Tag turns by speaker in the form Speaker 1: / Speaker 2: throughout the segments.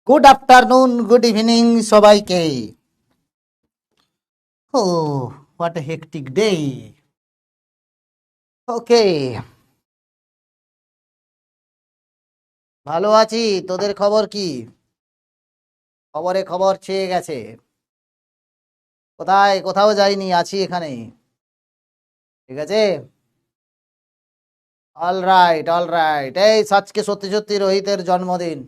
Speaker 1: Good afternoon, good evening সবাইকে। ও, what a hectic day. ওকে, ভালো আছি। তোদের খবর কি? খবরে খবর ছেয়ে গেছে। কোথায়? কোথাও যাইনি, আছি এখানে। ঠিক আছে, অল রাইট অল রাইট। এই আজকে সত্যি সত্যি রোহিতের জন্মদিন,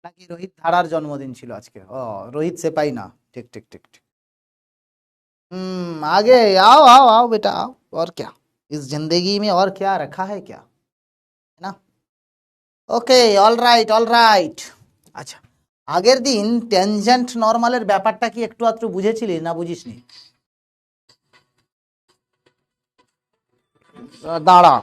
Speaker 1: নাকি রোহিত ধারার জন্মদিন ছিল আজকে? ও, রোহিত সে পাই না। ঠিক ঠিক ঠিক ঠিক। आगे आओ आओ आओ बेटा आओ। और क्या, इस जिंदगी में और क्या रखा है क्या, है ना? ওকে, অল রাইট অল রাইট। আচ্ছা, আগের দিন ট্যানজেন্ট নরমালের ব্যাপারটা কি একটু আধটু বুঝেছিলি না বুঝিসনি? দাঁড়া।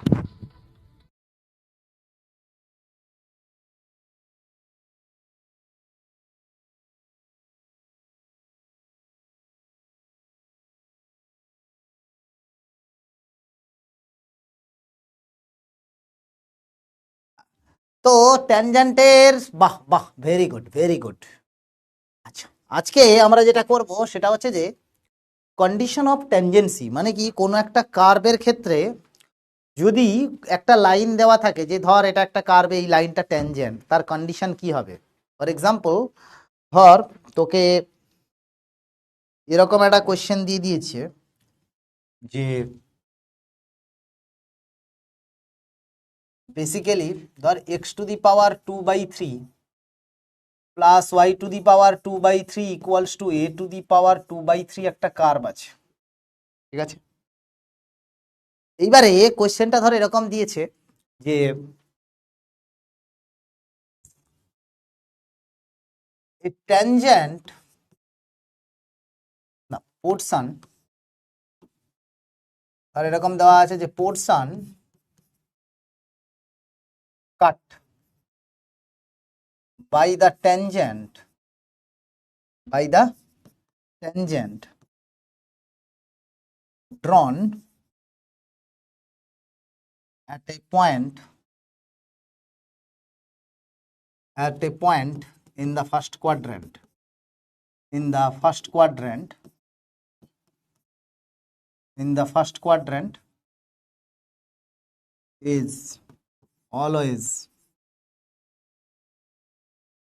Speaker 1: তো ট্যানজেন্টের, বাহ বাহ, ভেরি গুড ভেরি গুড। আচ্ছা, আজকে আমরা যেটা করব সেটা হচ্ছে যে কন্ডিশন অফ ট্যানজেন্সি, মানে কি কোনো একটা কার্ভের ক্ষেত্রে যদি একটা লাইন দেওয়া থাকে যে ধর এটা একটা কার্ভ, এই লাইনটা ট্যানজেন্ট, তার কন্ডিশন কি হবে। ফর এক্সাম্পল, ধর তোকে এরকম একটা কোয়েশ্চেন দিয়ে দিয়েছে যে বেসিক্যালি ধর x⁻² plus y⁻² equals to a⁻² একটা কার্ভ আছে। ঠিক আছে, এইবারে কোয়েশ্চেনটা ধর এরকম দিয়েছে যে ট্যানজেন্ট না পোর্শন, আর এরকম দেওয়া আছে যে portion cut by the tangent drawn at a point in the first quadrant is always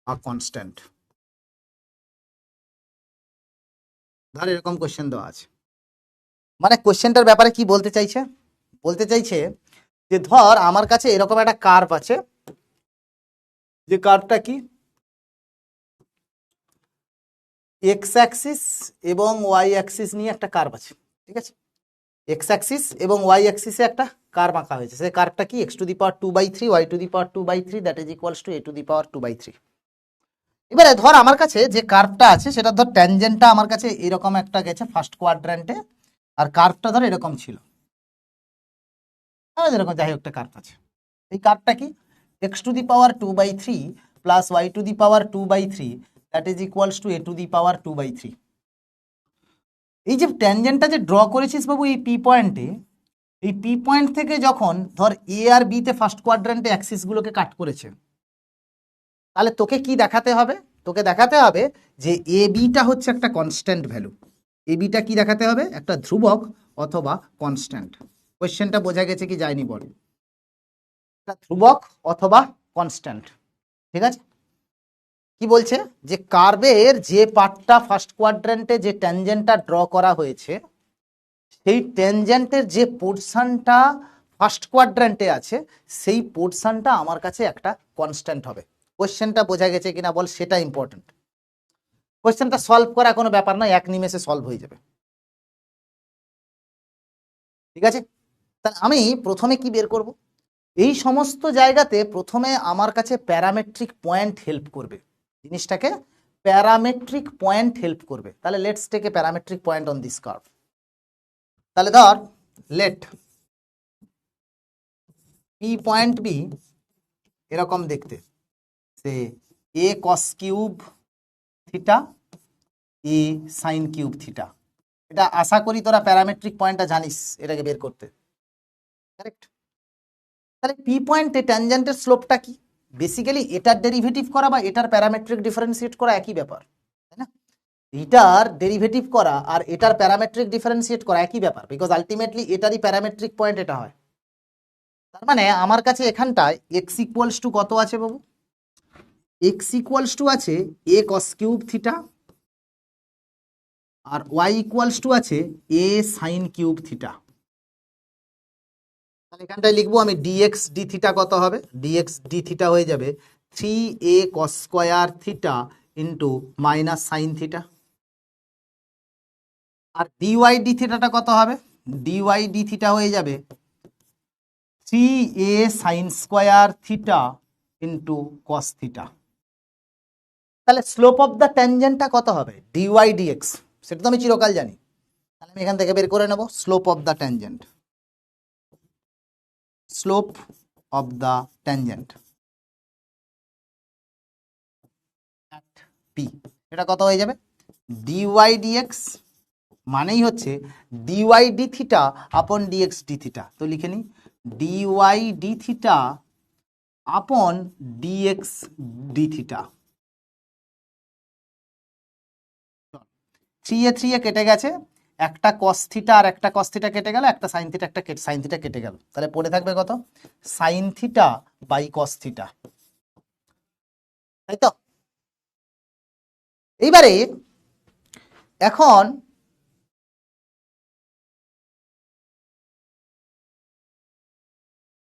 Speaker 1: a constant। ধর এরকম কোশ্চেন দেওয়া আছে, মানে কোশ্চেনটার ব্যাপারে কি বলতে চাইছে? বলতে চাইছে যে ধর আমার কাছে এরকম একটা কার্ভ আছে, যে কার্ভটা কি এক্স অ্যাক্সিস এবং ওয়াই অ্যাক্সিস নিয়ে একটা কার্ভ আছে। ঠিক আছে, এক্স অ্যাক্সিস এবং ওয়াই অ্যাক্সিসে একটা কার্ভ আঁকা হয়েছে। সেই কার্ভটা কি x⁻²/3 y⁻²/3 that is equals two a⁻²/3। এবারে ধর আমার কাছে যে কার্ভটা আছে সেটা ধর ট্যানজেন্টটা আমার কাছে এরকম একটা গেছে ফার্স্ট কোয়াড্র্যান্টে, আর কার্ভটা ধর এরকম ছিল, যেরকম যাই হোক একটা কার্ভ আছে। এই কার্ভটা কি x⁻² plus y⁻² that is equals two a⁻²/3। এই যে ট্যানজেন্টটা যে ড্র করেছিস বাবু এই পি পয়েন্টে, এই পি পয়েন্ট থেকে যখন ধর এ আর বি তে ফার্স্ট কোয়াড্র্যান্টে অ্যাক্সিস গুলোকে কাট করেছে, তাহলে তোকে কি দেখাতে হবে? তোকে দেখাতে হবে যে এ বিটা হচ্ছে একটা কনস্ট্যান্ট ভ্যালু। এ বিটা কি দেখাতে হবে? একটা ধ্রুবক অথবা কনস্ট্যান্ট। কোয়েশ্চেনটা বোঝা গেছে কি যায়নি বল? একটা ধ্রুবক অথবা কনস্ট্যান্ট। ঠিক আছে, কি বলছে যে কার্ভের যে পার্টটা ফার্স্ট কোয়াড্র্যান্টে যে ট্যানজেন্টটা ড্র করা হয়েছে, সেই ট্যানজেন্টের যে পোর্শনটা ফার্স্ট কোয়াড্র্যান্টে আছে, সেই পোর্শনটা আমার কাছে একটা কনস্ট্যান্ট হবে। কোয়েশ্চেনটা বোঝা গেছে কিনা বল, সেটা ইম্পর্টেন্ট। কোয়েশ্চেনটা সলভ করা কোনো ব্যাপার নয়, এক নিমেষে সলভ হয়ে যাবে। ঠিক আছে, তাহলে আমি প্রথমে কি বের করব? এই সমস্ত জায়গাতে প্রথমে আমার কাছে প্যারামেট্রিক পয়েন্ট হেল্প করবে, জিনিসটাকে প্যারামেট্রিক পয়েন্ট হেল্প করবে। তাহলে let's take a parametric point on this curve. তাহলে ধর লেট পি পয়েন্ট বি এরকম দেখতে, say a cos cube theta a sine cube theta. এটা আশা করি তোরা প্যারামেট্রিক পয়েন্টটা জানিস এটাকে বের করতে, কারেক্ট? তাহলে পি পয়েন্টে ট্যানজেন্টের স্লোপটা কি? বেসিক্যালি এটার ডেরিভেটিভ করা বা এটার প্যারামেট্রিক ডিফারেন্সিয়েট করা একই ব্যাপার, তাই না? এটার ডেরিভেটিভ করা আর এটার প্যারামেট্রিক ডিফারেন্সিয়েট করা একই ব্যাপার, বিকজ আলটিমেটলি এটারই প্যারামেট্রিক পয়েন্ট এটা হয়। তার মানে আমার কাছে এখানটায় এক্স ইকুয়ালস টু কত আছে বাবু? এক্স ইকুয়ালস টু আছে এ কস কিউব থিটা, আর ওয়াই ইকুয়ালস টু আছে এ সাইন কিউব থিটা। তাহলে এখানটায় লিখবো আমি ডিএক্স ডি থিটা কত হবে? ডিএক্স ডি থিটা হয়ে যাবে 3a cos square theta into minus sine theta. আর ডিওয়াই ডি থিটাটা কত হবে? ডিওয়াই ডি থিটা হয়ে যাবে 3a sine square theta into cos theta. তাহলে স্লোপ অফ দ্য ট্যানজেন্টটা কত হবে? ডিওয়াই ডিএক্স, সেটা তো আমি চিরকাল জানি। তাহলে আমি এখান থেকে বের করে নেব slope of the tangent. Slope of the tangent at P, এটা কত হয়ে যাবে? ডিওয়াই ডিএক্স মানেই হচ্ছে ডিওয়াই ডি থিটা আপন ডিএক্স ডি থিটা। তো লিখে নিই ডিওয়াই ডি থিটা আপন ডিএক্স ডি থিটা। 3 কেটে গেছে, একটা কস থিটা আর একটা কস থিটা কেটে গেল, একটা সাইন থিটা একটা সাইন থিটা কেটে গেল। তাহলে পড়ে থাকবে কত? Sine theta by cos theta, তাই তো? এইবারে এখন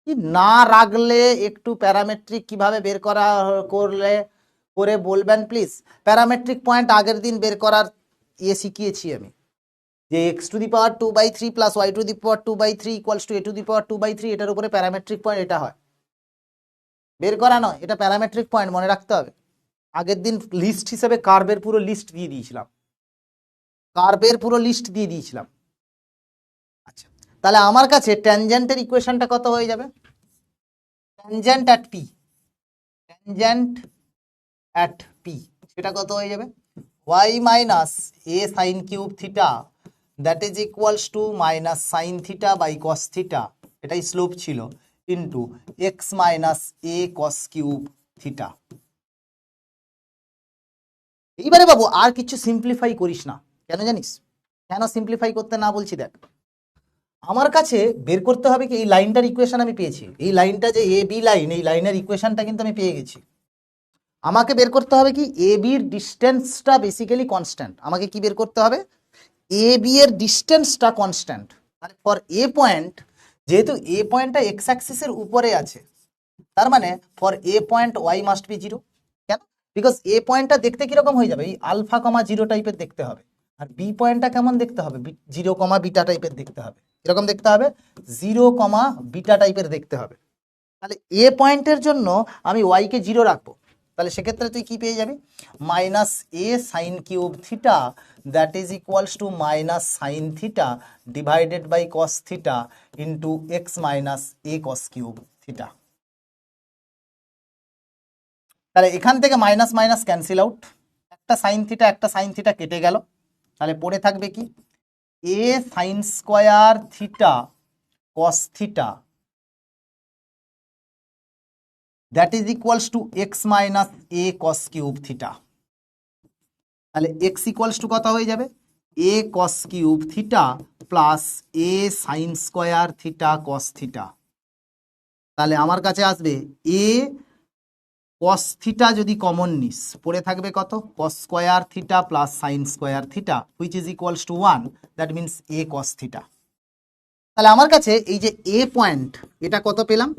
Speaker 1: কি না রাখলে একটু প্যারামেট্রিক কিভাবে বের করা করে বলবেন প্লিজ। প্যারামেট্রিক পয়েন্ট আগের দিন বের করার শিখিয়েছি আমি, যে X to the power 2/3 plus Y to the power 2/3 equals to A to the power 2/3, এটার উপরে প্যারামেট্রিক পয়েন্ট এটা হয়, বের করা নয়, এটা প্যারামেট্রিক পয়েন্ট মনে রাখতে হবে। আগের দিন লিস্ট হিসেবে কার্ভের পুরো লিস্ট দিয়ে দিয়েছিলাম, আচ্ছা, তাহলে আমার কাছে ট্যানজেন্টের ইকুয়েশনটা কত হয়ে যাবে? Tangent at P, tangent at P সেটা কত হয়ে যাবে? y minus A sine cube theta that is equals to minus sine theta by cos theta, এটাই স্লোপ ছিল, ইন্টু এক্স মাইনাস এ কস কিউব থিটা। এইবারে বাবু আর কিছু সিম্পলিফাই করিস না, কেন জানিস? কেন সিম্পলিফাই করতে না বলছি দেখ, আমার কাছে বের করতে হবে কি এই লাইনটার ইকুয়েশন আমি পেয়েছি, এই লাইনটা যে এ বি লাইন, এই লাইনের ইকুয়েশনটা কিন্তু আমি পেয়ে গেছি। আমাকে বের করতে হবে কি এ বির ডিস্টেন্সটা বেসিক্যালি কনস্ট্যান্ট, আমাকে কি বের করতে হবে? এ বি এর ডিস্টেন্সটা কনস্ট্যান্ট। তাহলে ফর এ পয়েন্ট, যেহেতু এ পয়েন্টটা এক্স অ্যাক্সিসের উপরে আছে, তার মানে for a point y must be 0। কেন? বিকজ এ পয়েন্টটা দেখতে কিরকম হয়ে যাবে? এই আলফা কমা 0 টাইপের দেখতে হবে, আর বি পয়েন্টটা কেমন দেখতে হবে? 0 কমা বিটা টাইপের দেখতে হবে। এরকম দেখতে হবে, 0 কমা বিটা টাইপের দেখতে হবে। তাহলে এ পয়েন্টের জন্য আমি ওয়াই কে 0 রাখবো, তাহলে সেক্ষেত্রে তুই কি পেয়ে যাবি? Minus A sine cube theta that is equals to minus sine theta divided by cos theta into x minus A cos cube theta. তাহলে এখান থেকে মাইনাস মাইনাস ক্যান্সেল আউট, একটা সাইন থিটা কেটে গেল, তাহলে পড়ে থাকবে কি? A sine square theta cos theta that is equals to X minus A cos cube theta. তাহলে এক্স ইকুয়ালস টু কত হয়ে যাবে? A cos cube theta plus A sine square theta cos theta. তাহলে আমার কাছে আসবে এ কস থিটা যদি common নিস, পড়ে থাকবে কত? কস square theta plus sine square theta which is equals two 1, that means a cos theta. তাহলে আমার কাছে এই যে এ পয়েন্ট, এটা কত পেলাম?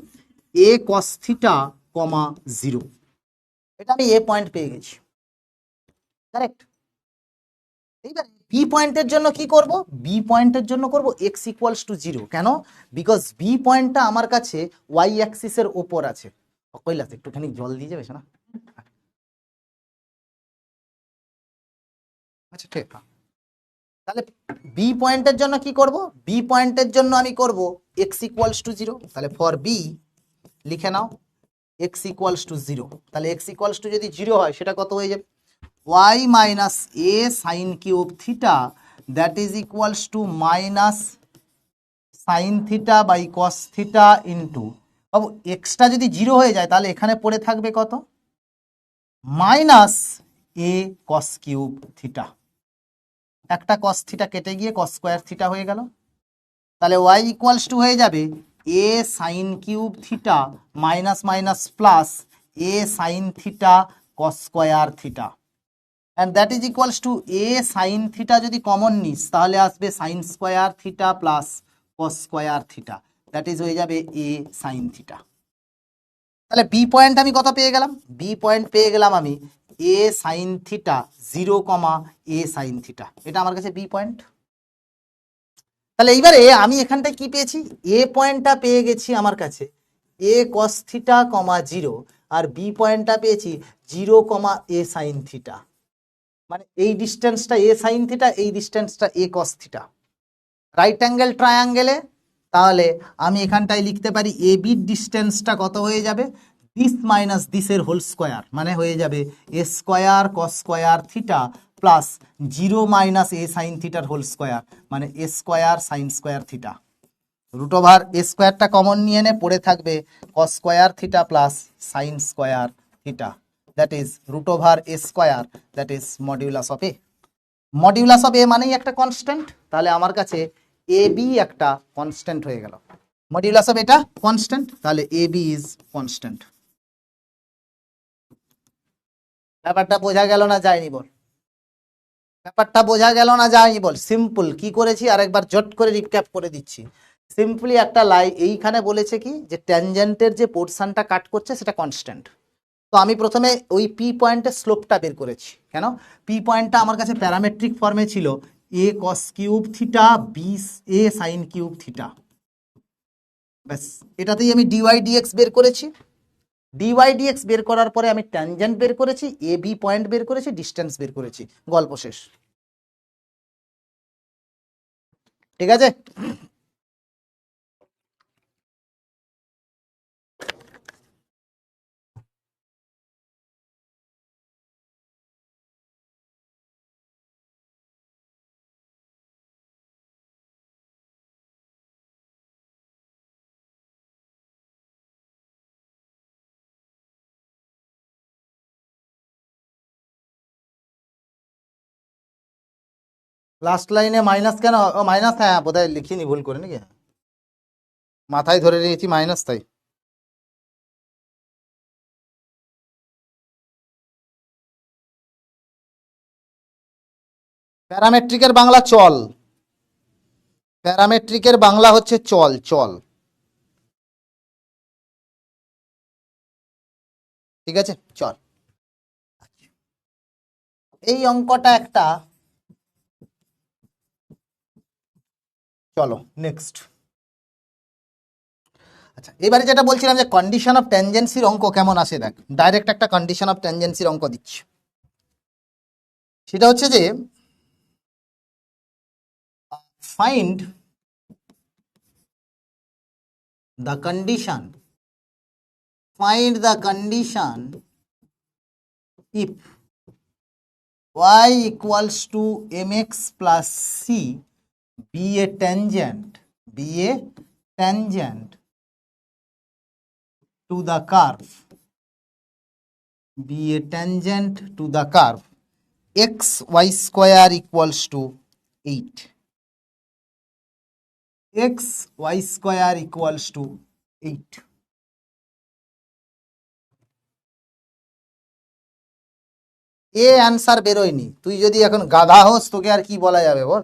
Speaker 1: এ কস থিটা কমা 0, এটা আমি এ পয়েন্ট পেয়ে গেছি, কারেক্ট? এইবার বি পয়েন্টের জন্য কি করব? বি পয়েন্টের জন্য করব এক্স ইকুয়ালস টু 0। কেন? বিকজ বি পয়েন্টটা আমার কাছে ওয়াই অ্যাক্সিসের ওপর আছে। কৈলাস একটুখানি জল দিয়ে যাবে না? আচ্ছা ঠিক আছে। তাহলে বি পয়েন্টের জন্য কি করব? বি পয়েন্টের জন্য আমি করব এক্স ইকুয়ালস টু 0। তাহলে ফর বি লিখে নাও এক্স ইকুয়ালস টু 0। তাহলে এক্স ইকুয়ালস টু যদি 0 হয় সেটা কত হয়ে যাবে? y minus A sine cube theta that is equals to minus sine theta by cos theta into বাবু এক্সটা যদি 0 হয়ে যায় তাহলে এখানে পড়ে থাকবে কত, মাইনাস এ কস কিউব থিটা। একটা কস থিটা কেটে গিয়ে কস স্কোয়ার থিটা হয়ে গেল। তাহলে ওয়াই ইকুয়ালস টু হয়ে যাবে A sine cube theta minus minus plus A sine theta cos square theta, and that is equals to A sine theta যদি common নিস তাহলে আসবে sine square theta plus cos square theta, that is হয়ে যাবে A sine theta. তাহলে B point আমি কত পেয়ে গেলাম, বি পয়েন্ট পেয়ে গেলাম আমি A sine theta 0, A sine theta, এটা আমার কাছে বি পয়েন্ট। তাহলে এইবারে আমি এখানটায় কি পেয়েছি, এ পয়েন্টটা পেয়ে গেছি আমার কাছে এ কস থিটা 0, আর বি পয়েন্টটা পেয়েছি 0, এ সাইন থিটা। মানে এই ডিস্টেন্সটা এ সাইন থিটা, এই ডিস্টেন্সটা এ কস থিটা। রাইট অ্যাঙ্গেল ট্রায়াঙ্গেলে তাহলে আমি এখানটায় লিখতে পারি এ বির ডিস্টেন্সটা কত হয়ে যাবে, দিস মাইনাস দিসের হোল স্কোয়ার, মানে হয়ে যাবে A square cos square theta plus 0 - A sine থিটার হোল স্কোয়ার, মানে A square sine square theta. Root over A স্কোয়ারটা কমন নিয়ে নে, পড়ে থাকবে cos square theta plus sine square theta, that is root over A square, that is modulus of A. Modulus of A মানেই একটা constant, তাহলে আমার কাছে এ বি একটা কনস্ট্যান্ট হয়ে গেল। মডিউলাস অফ এটা কনস্ট্যান্ট, তাহলে এ বি ইজ কনস্ট্যান্ট। ব্যাপারটা বোঝা গেল না যায়নি বল, ব্যাপারটা বোঝা গেল না যায়নি বল। সিম্পল কি করেছি আরেকবার জট করে রিক্যাপ করে দিচ্ছি। সিম্পলি একটা এইখানে বলেছে কি যে ট্যানজেন্টের যে পোর্শনটা কাট করছে সেটা কনস্ট্যান্ট। তো আমি প্রথমে ওই পি পয়েন্টের স্লোপটা বের করেছি। কেন, পি পয়েন্টটা আমার কাছে প্যারামেট্রিক ফর্মে ছিল এ cos cube theta B A sine cube theta, ব্যাস এটাতেই আমি ডিওয়াই ডিএক্স বের করেছি। ডিওয়াই ডিএক্স বের করার পরে আমি ট্যানজেন্ট বের করেছি, এ বি পয়েন্ট বের করেছি, ডিস্টেন্স বের করেছি, গল্প শেষ। ঠিক আছে, লাস্ট লাইনে মাইনাস কেন, মাইনাস, হ্যাঁ বোধহয় লিখিনি ভুল করে নাকি, মাথায় ধরে নিয়েছি মাইনাস, তাই প্যারামেট্রিকের বাংলা চল, প্যারামেট্রিকের বাংলা হচ্ছে চল, চল। ঠিক আছে, চল। এই অঙ্কটা একটা, চলো নেক্সট। আচ্ছা এবারে যেটা বলছিলাম যে কন্ডিশন অফ ট্যানজেন্সির অঙ্ক কেমন আসে দেখ, ডাইরেক্ট একটা কন্ডিশন অফ ট্যানজেন্সির অঙ্ক দিচ্ছি। সেটা হচ্ছে যে find the condition, find the condition if y equals to mx plus c be a tangent, be a tangent to the curve, be a tangent to the curve x y square equals to 8, x y square equals to 8। A answer বেরোয়নি, তুই যদি এখন গাধা হোস তোকে আর কি বলা যাবে বল।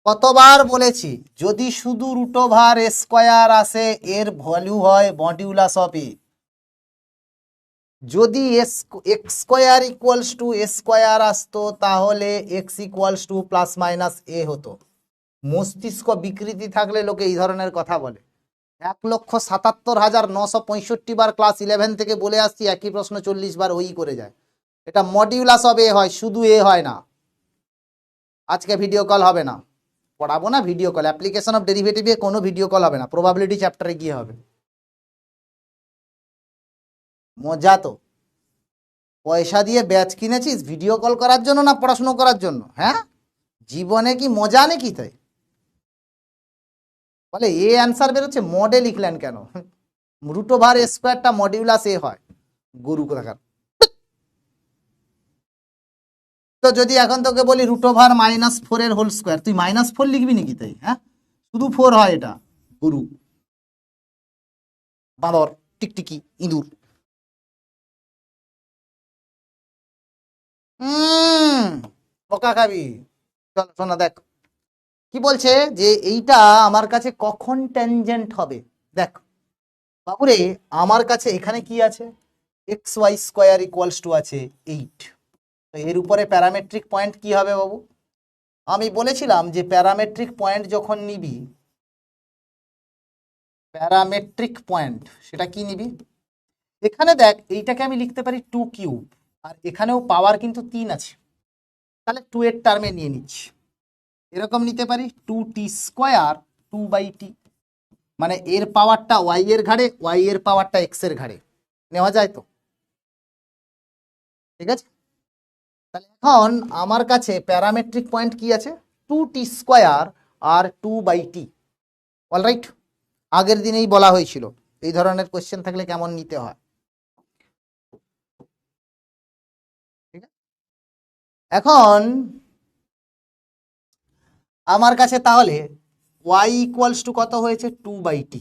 Speaker 1: কতবার বলেছি যদি শুধু রুট ওভার এ স্কোয়ার আসে এর ভ্যালু হয় মডিউলাস অফ এ। যদি X square equals to A square আসতো তাহলে X equals to plus minus A হতো। মস্তিষ্ক বিকৃতি থাকলে লোকে এই ধরনের কথা বলে। 1,77,965 বার ক্লাস 11 থেকে বলে আসছি, একই প্রশ্ন 40 বার ওই করে যায়। এটা মডিউলাস অফ এ হয়, শুধু এ হয় না। আজকে ভিডিও কল হবে না, পড়াবো না ভিডিও কল, অ্যাপ্লিকেশন অফ ডেরিভেটিভে কোনো ভিডিও কল হবে না, প্রবাবিলিটি চ্যাপ্টারে গিয়ে হবে। মজা তো, পয়সা দিয়ে ব্যাচ কিনেছিস ভিডিও কল করার জন্য না পড়াশুনো করার জন্য? হ্যাঁ, জীবনে কি মজা নাকি? তাই বলে এ অ্যান্সার বেরোচ্ছে, মডে লিখলেন কেন? রুট ওভার এ স্কোয়ারটা মডিউলাস এ হয়, গরু কোথাকার। তো যদি এখন তোকে বলি রুট ওভার -4 এর হোল স্কোয়ার, তুই -4 লিখবি নাকি? তাই হ্যাঁ, শুধু 4 হয় এটা, গরু, বাঁদর, টিকটিকি, ইঁদুর। পোকা খাবি। চল শোনা দেখ কি বলছে, যে এইটা আমার কাছে কখন ট্যানজেন্ট হবে। দেখ বাবুরে, আমার কাছে এখানে কি আছে, x y square equals to আছে 8। তো এর উপরে প্যারামেট্রিক পয়েন্ট কি হবে বাবু? আমি বলেছিলাম যে প্যারামেট্রিক পয়েন্ট যখন নিবি, প্যারামেট্রিক পয়েন্ট সেটা কি নিবি, এখানে দেখ এইটাকে আমি লিখতে পারি 2 কিউব, আর এখানেও পাওয়ার কিন্তু 3 আছে, তাহলে 2 এর টার্মে নিয়ে নিচ্ছি। এরকম নিতে পারি 2t স্কোয়ার 2/t, মানে এর পাওয়ারটা ওয়াই এর ঘাড়ে, ওয়াই এর পাওয়ারটা এক্স এর ঘাড়ে, নেওয়া যায় তো? ঠিক আছে, তাহলে এখন আমার কাছে প্যারামেট্রিক পয়েন্ট কি আছে, 2t স্কোয়ার আর 2/t। অলরাইট, আগের দিনেই বলা হয়েছিল এই ধরনের কোশ্চেন থাকলে কেমন নিতে হয়। ঠিক আছে, এখন আমার কাছে তাহলে y ইকুয়ালস টু কত হয়েছে, 2/t,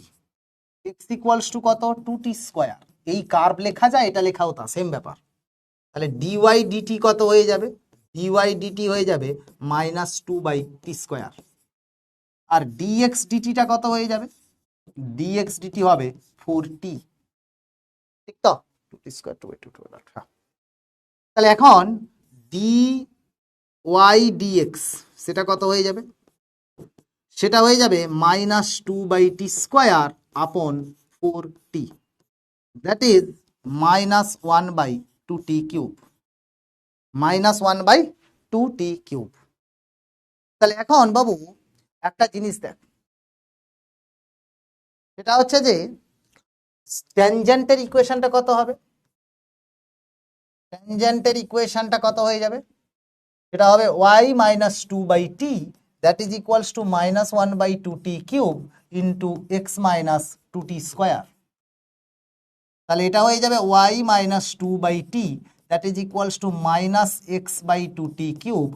Speaker 1: x ইকুয়ালস টু কত, 2t স্কোয়ার। এই কার্ভ লেখা যায়, এটা লেখাও তা সেম ব্যাপার। তাহলে dy dt কত হয়ে যাবে, dy dt হয়ে যাবে -2/t স্কোয়ার। আর dx dt টা কত হয়ে যাবে, dx dt হবে 4t। ঠিক তো, 2t স্কোয়ার 2/2, তাহলে এখন dy dx সেটা কত হয়ে যাবে, সেটা হয়ে যাবে -2/t স্কোয়ার আপন 4t, that is -1/2t cube, -1/2t cube. তাহলে এখন বাবু একটা জিনিস দেখ, সেটা হচ্ছে যে ট্যানজেন্টের ইকুয়েশনটা কত হবে, ট্যানজেন্টের ইকুয়েশনটা কত হয়ে যাবে, সেটা হবে y -2/t that is equals two -1/2t cube into x -2t square. তাহলে এটা হয়ে যাবে y -2/t that is equals two -x/2t cube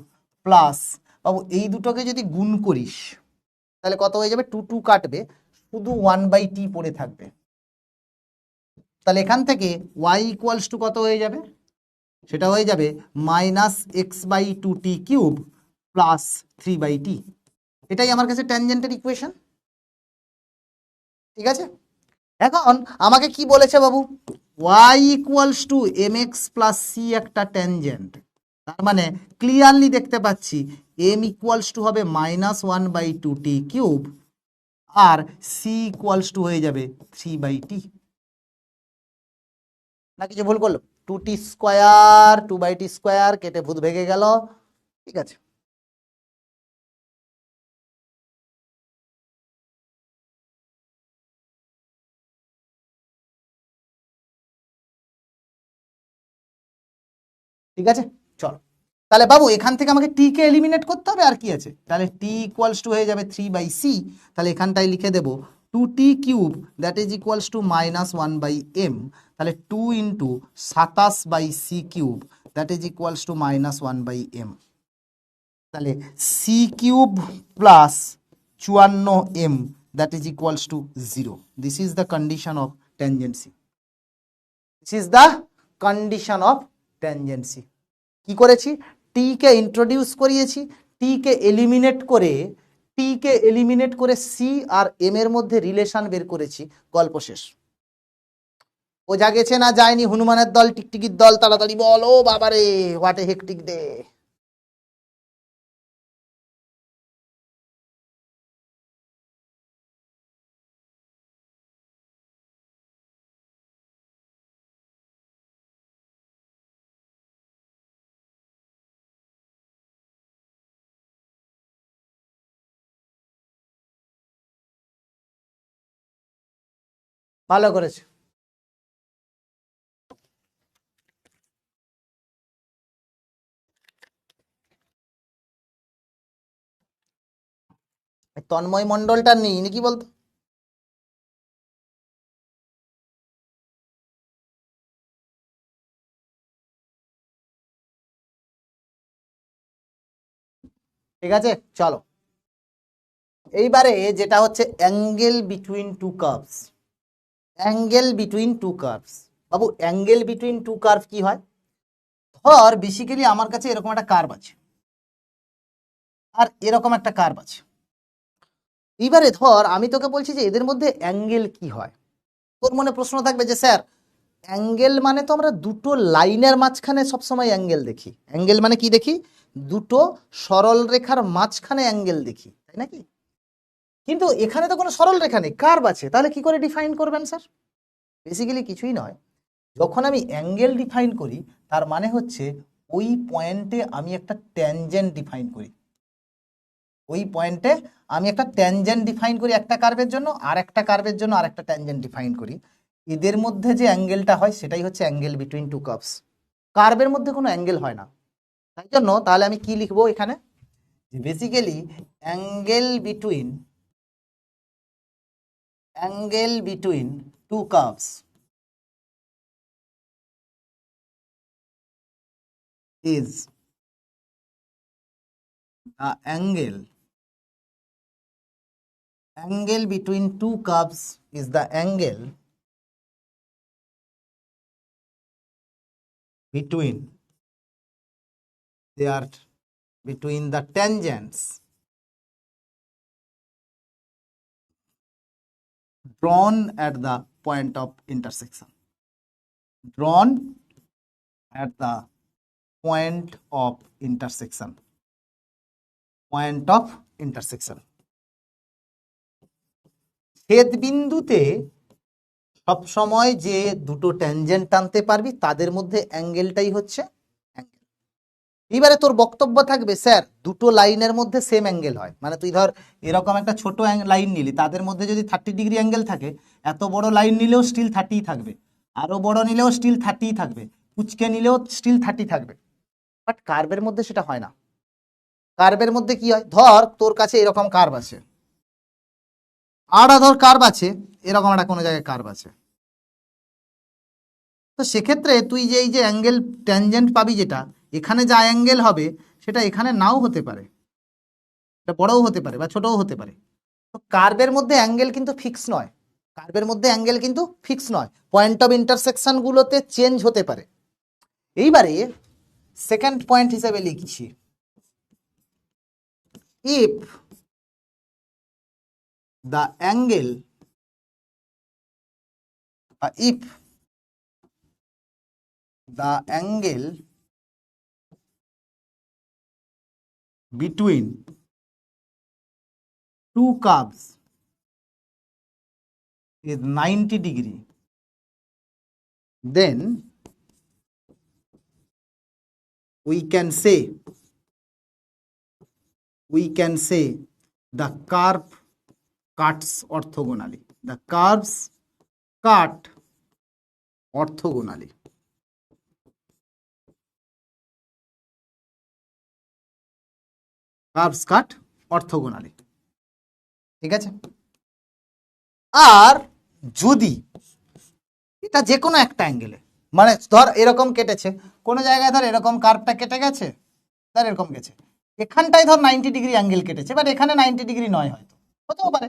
Speaker 1: plus, বাবু এই দুটোকে যদি গুণ করিস তাহলে কত হয়ে যাবে, 2 2 কাটবে, শুধু 1/t পড়ে থাকবে। তাহলে এখান থেকে y ইকুয়ালস টু কত হয়ে যাবে, সেটা হয়ে যাবে -x/2t কিউব প্লাস 3/t। এটাই আমার কাছে ট্যানজেন্টের ইকুয়েশন। ঠিক আছে, এখন আমাকে কি বলেছে বাবু, y equals to mx plus c একটা ট্যানজেন্ট, তার মানে ক্লিয়ারলি দেখতে পাচ্ছি m ইকুয়ালস টু হবে -1/2t কিউব, আর c ইকুয়ালস টু হয়ে যাবে 3/t। না কিছু ভুল করলো, 2t স্কোয়ার 2/t স্কোয়ার কেটে ভূত ভেঙে গেল। ঠিক আছে, ঠিক আছে, চল তাহলে বাবু এখান থেকে আমাকে টি কে এলিমিনেট করতে হবে, আর কি আছে, তাহলে টি ইকুয়ালস টু হয়ে যাবে 3/c, তাহলে এখানটায় লিখে দেবো 2t cube that is equals to -1/m, তাহলে 2 into 27/c cube that is equals to -1/m, তাহলে C cube plus 54m that is equals to 0। This is the condition of tangency, this is the condition of tangency. কি করেছি, টি কে introduce করিয়েছি, টি কে eliminate করে, টি কে eliminate করে C আর M এর মধ্যে relation বের করেছি, গল্প শেষ। বোঝা গেছে না যায়নি? হনুমানের দল, টিকটিকির দল, তাড়াতাড়ি বল, ও বাবারে হোয়াট এ হেক্টিক ডে। ভালো করেছে। তন্ময় মন্ডলটা নেই নাকি বলতো? ঠিক আছে, চলো এইবারে যেটা হচ্ছে angle between two curves. Angle between two curves, বাবু অ্যাঙ্গেল বিটুইন টু কার্ভ কি হয়? ধর বেসিক্যালি আমার কাছে এরকম একটা কার্ভ আছে আর এরকম একটা কার্ভ আছে। এইবারে ধর আমি তোকে বলছি যে এদের মধ্যে অ্যাঙ্গেল কি হয়। তোর মনে প্রশ্ন থাকবে যে স্যার অ্যাঙ্গেল মানে তো আমরা দুটো লাইনের মাঝখানে সবসময় অ্যাঙ্গেল দেখি। অ্যাঙ্গেল মানে কি দেখি? দুটো সরল রেখার মাঝখানে অ্যাঙ্গেল দেখি, তাই নাকি? কিন্তু এখানে তো কোনো সরল রেখা নেই, কার্ভ আছে, তাহলে কি করে ডিফাইন করবেন স্যার? বেসিক্যালি কিছুই নয়, যখন আমি অ্যাঙ্গেল ডিফাইন করি তার মানে হচ্ছে ওই পয়েন্টে আমি একটা ট্যানজেন্ট ডিফাইন করি। ওই পয়েন্টে আমি একটা ট্যানজেন্ট ডিফাইন করি একটা কার্ভের জন্য, আর একটা কার্ভের জন্য আর একটা ট্যানজেন্ট ডিফাইন করি। এদের মধ্যে যে অ্যাঙ্গেলটা হয় সেটাই হচ্ছে অ্যাঙ্গেল বিটুইন টু কার্ভস। কার্ভের মধ্যে কোনো অ্যাঙ্গেল হয় না, তাই জন্য তাহলে আমি কি লিখবো এখানে? Basically angle between two curves is the angle between two curves is the angle between the tangents drawn at the point of intersection. Drawn at the point of intersection. Point of intersection. ছেদ বিন্দুতে সব সময় যে দুটো tangent টানতে পারবি তাদের মধ্যে অ্যাঙ্গেলটাই হচ্ছে অ্যাঙ্গেল। এবারে তোর বক্তব্য থাকবে স্যার দুটো লাইনের মধ্যে সেম অ্যাঙ্গেল হয়, মানে তুই ধর এরকম একটা ছোট লাইন নিলি, তাদের মধ্যে যদি 30 ডিগ্রি অ্যাঙ্গেল থাকে, এত বড় লাইন নিলেও স্টিল 30 থাকবে, আরো বড় নিলেও স্টিল 30 থাকবে, কুচকে নিলেও স্টিল 30 থাকবে। বাট কার্ভের মধ্যে সেটা হয় না। কার্ভের মধ্যে কি হয়? ধর তোর কাছে এরকম কার্ভ আছে, আর ধর কার্ভ আছে এরকম একটা কোনো জায়গায় কার্ভ আছে, তো সেক্ষেত্রে তুই যে এই যে অ্যাঙ্গেল ট্যানজেন্ট পাবি, যেটা এখানে যা অ্যাঙ্গেল হবে সেটা এখানে নাও হতে পারে, এটা বড়ও হতে পারে বা ছোটও হতে পারে। তো কার্ভের মধ্যে অ্যাঙ্গেল কিন্তু ফিক্স নয়, কার্ভের মধ্যে অ্যাঙ্গেল কিন্তু ফিক্স নয়, পয়েন্ট অফ ইন্টারসেকশন গুলোতে চেঞ্জ হতে পারে। এইবারে সেকেন্ড পয়েন্ট হিসেবে লিখছি, if the angle if the angle between two curves is 90 degree, then we can say the curve cuts orthogonally. The curves cut orthogonally. Curves cut orthogonally. ঠিক আছে? আর যদি এটা যে কোনো একটা অ্যাঙ্গেলে, মানে ধর এরকম কেটেছে কোনো জায়গায়, ধর এরকম কার্ভটা কেটে গেছে, ধর এরকম গেছে, এখানটায় ধর 90 ডিগ্রি অ্যাঙ্গেল কেটেছে, বাট এখানে 90 ডিগ্রি নয়, হয়তো হতেও পারে,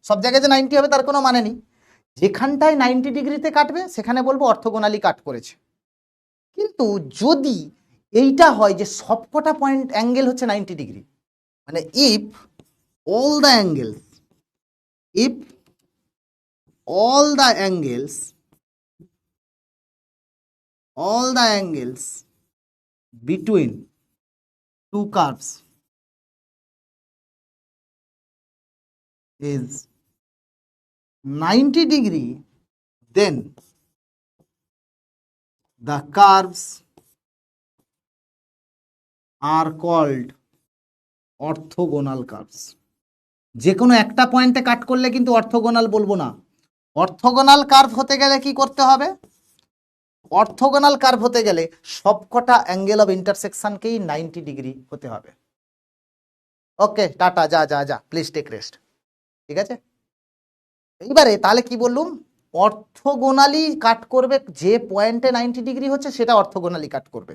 Speaker 1: সব জায়গায় যে 90 হবে তার কোনো মানে নেই। যেখানটায় 90 ডিগ্রিতে কাটবে সেখানে বলবো অর্থোগোনালি কাট করেছে। কিন্তু যদি এইটা হয় যে সবকটা পয়েন্ট অ্যাঙ্গেল হচ্ছে 90 ডিগ্রি, মানে if all the angles between two curves is 90 degree, then the curves are called orthogonal curves. যে কোনো একটা পয়েন্টে কাট করলে কিন্তু অর্থোগোনাল বলবো না। অর্থোগোনাল কার্ভ হতে গেলে কি করতে হবে? অর্থোগোনাল কার্ভ হতে গেলে সবকটা অ্যাঙ্গেল অফ ইন্টারসেকশনকেই 90 ডিগ্রি হতে হবে। ওকে, টাটা, যা যা যা, প্লিজ টেক রেস্ট। ঠিক আছে, এইবারে তাহলে কি বললুম? অর্থোগোনালি কাট করবে, যে পয়েন্টে 90 ডিগ্রি হচ্ছে সেটা অর্থোগোনালি কাট করবে।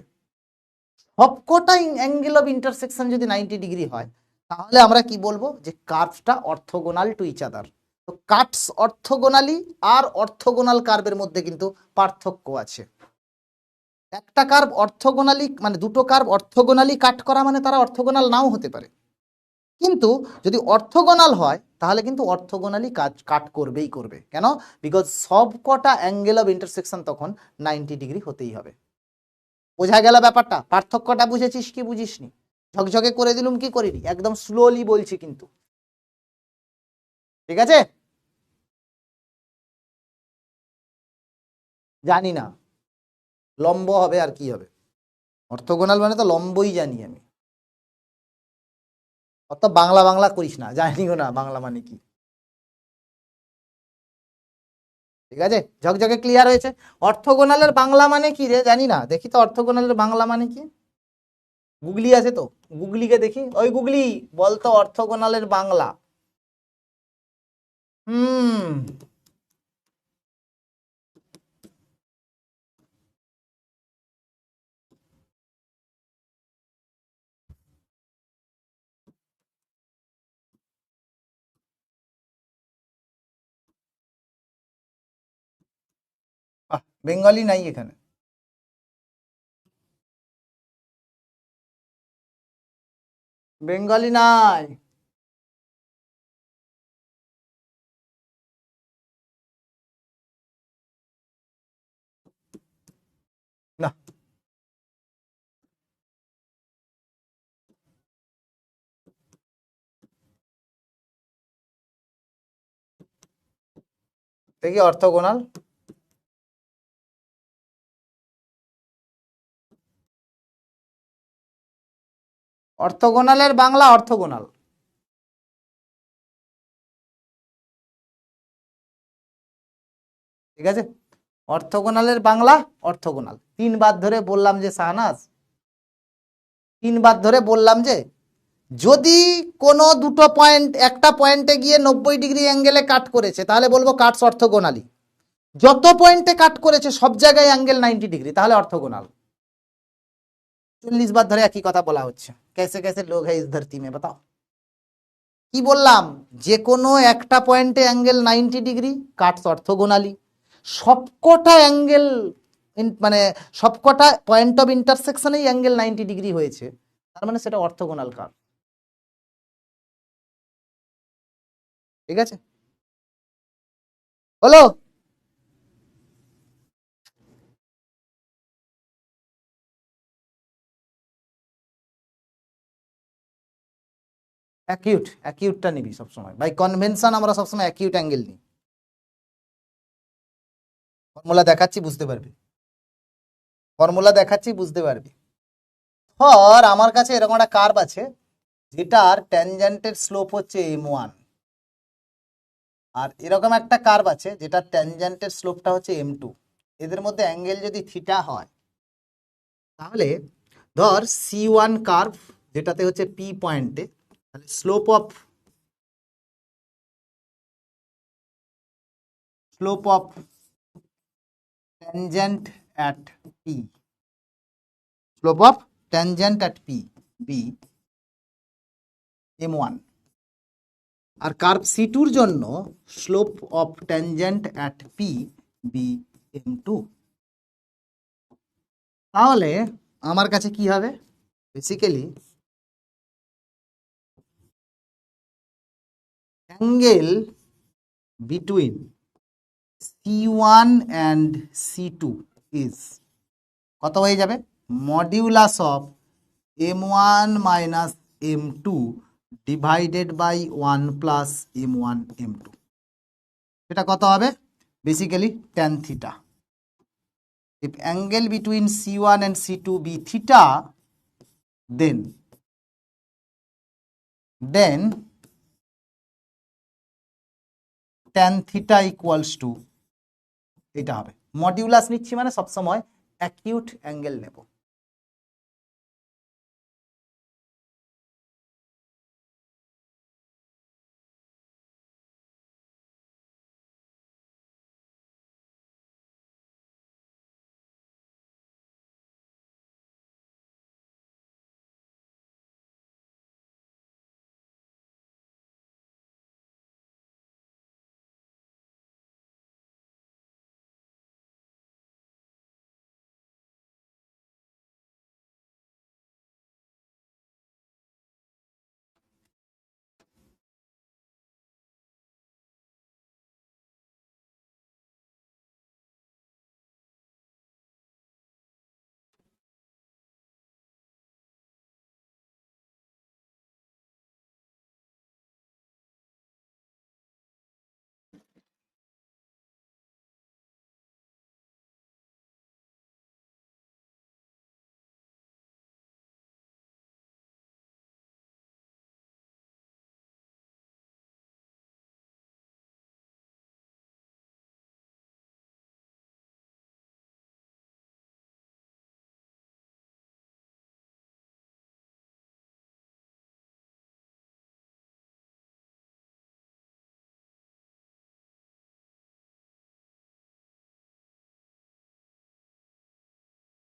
Speaker 1: সবকটা অ্যাঙ্গেল অফ ইন্টারসেকশন যদি 90 ডিগ্রি হয় তাহলে আমরা কি বলবো যে কার্ভটা অর্থোগোনাল টু ইচ আদার। তো কাটস অর্থোগোনালি আর অর্থোগোনাল কার্ভের মধ্যে কিন্তু পার্থক্য আছে। একটা কার্ভ অর্থোগোনালি মানে দুটো কার্ভ অর্থোগোনালি কাট করা মানে তারা অর্থোগোনাল নাও হতে পারে, কিন্তু যদি অর্থোগোনাল হয় তাহলে কিন্তু অর্থোগোনালি কাজ কাট করবেই করবে। কেন? বিকজ সব কটা অ্যাঙ্গেল অফ ইন্টারসেকশন তখন 90 ডিগ্রি হতেই হবে। বোঝা গেল ব্যাপারটা? পার্থক্যটা বুঝেছিস কি বুঝিসনি? ঝকঝকে করে দিলুম কি করিনি, একদম স্লোলি বলছি কিন্তু, ঠিক আছে? জানি না লম্ব হবে আর কি হবে, অর্থোগোনাল মানে তো লম্বই জানি আমি, অত বাংলা বাংলা করিস না, জানিও না বাংলা মানে কি। ঠিক আছে, ঝকঝকে ক্লিয়ার হয়েছে। অর্থোগোনালের বাংলা মানে কি রে? জানি না, দেখি তো অর্থোগোনালের বাংলা মানে কি। গুগলি আছে তো, গুগলিকে দেখি, ওই গুগলি বলতো অর্থোগোনালের বাংলা। হুম, বেঙ্গলি নাই এখানে। বেঙ্গলি নাই। না, দেখি অর্থোগোনাল। অর্থোগোনালের বাংলা অর্থোগোনাল। ঠিক আছে, অর্থোগোনালের বাংলা অর্থোগোনাল। 3 বার ধরে বললাম যে শাহনাজ, 3 বার ধরে বললাম যে যদি কোনো দুটো পয়েন্ট একটা পয়েন্টে গিয়ে 90 ডিগ্রি অ্যাঙ্গেলে কাট করেছে তাহলে বলবো কাটস অর্থোগোনালি। যত পয়েন্টে কাট করেছে সব জায়গায় অ্যাঙ্গেল 90 ডিগ্রি তাহলে অর্থোগোনাল। 40 বার ধরে একই কথা বলা হচ্ছে, कैसे कैसे लोग हैं इस धरती में बताओ। কি বললাম? যে কোনো একটা পয়েন্টে অ্যাঙ্গেল 90 ডিগ্রি, কাটস অর্থোগোনালি। সবকটা অ্যাঙ্গেল মানে সবকটা পয়েন্ট অফ ইন্টারসেকশনেই অ্যাঙ্গেল 90 ডিগ্রি হয়েছে, তার মানে সেটা অর্থোগোনাল কার্ভ। ঠিক আছে, হলো? অ্যাকিউট, অ্যাকিউটটা নিবি সবসময়, বাই কনভেনশন আমরা সবসময় অ্যাকিউট অ্যাঙ্গেল নিই। ফর্মুলা দেখাচ্ছি বুঝতে পারবি, ফর্মুলা দেখাচ্ছি বুঝতে পারবি। ধর আমার কাছে এরকম একটা কার্ভ আছে যেটার ট্যানজেন্টের স্লোপ হচ্ছে m1, আর এরকম একটা কার্ভ আছে যেটার ট্যানজেন্টের স্লোপটা হচ্ছে m2। এদের মধ্যে অ্যাঙ্গেল যদি থিটা হয় তাহলে ধর C1 কার্ভ যেটাতে হচ্ছে P পয়েন্টে, তাহলে slope of tangent at P, slope of tangent at P be m1, আর কার্ভ C2 এর জন্য slope of tangent at P be m2। তাহলে আমার কাছে কি হবে? Basically angle between C1 and C2 is কত হয়ে যাবে? Modulus of m1 minus m2 divided by 1 plus m1 m2। এটা কত হবে? বেসিক্যালি tan থিটা। If angle between C1 and C2 be theta, then tan theta equals to এটা হবে। Modulus নিচ্ছি মানে সবসময় অ্যাকিউট অ্যাঙ্গেল নেব।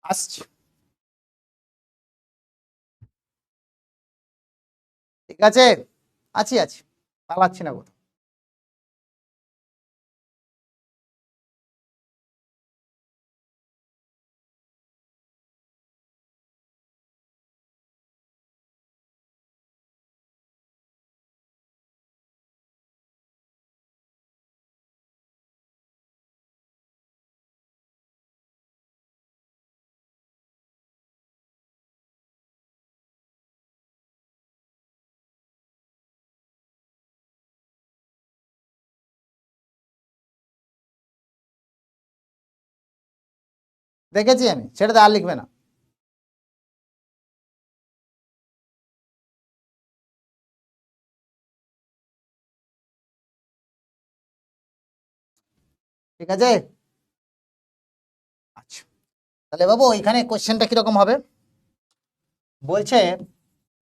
Speaker 1: আসছি, ঠিক আছে, আছি আছি, পালাচ্ছি না কোথাও। দেখেছি আমি, সেটাতে আর লিখবে না। ঠিক আছে, আচ্ছা, তাহলে বাবু এখানে কোশ্চেনটা কিরকম হবে, বলছে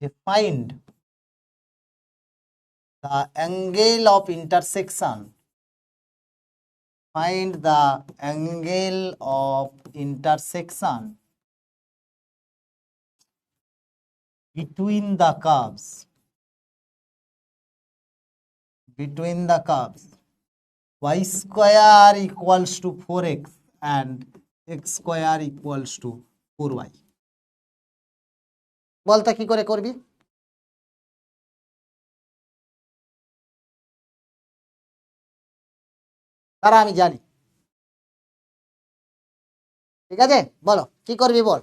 Speaker 1: যে find the angle of intersection, find the angle of intersection between the curves, y square equals to 4x and x square equals to 4y। বলতা কি করে করবি? তারা আমি জানি, ঠিক আছে, বলো কি করবি বল।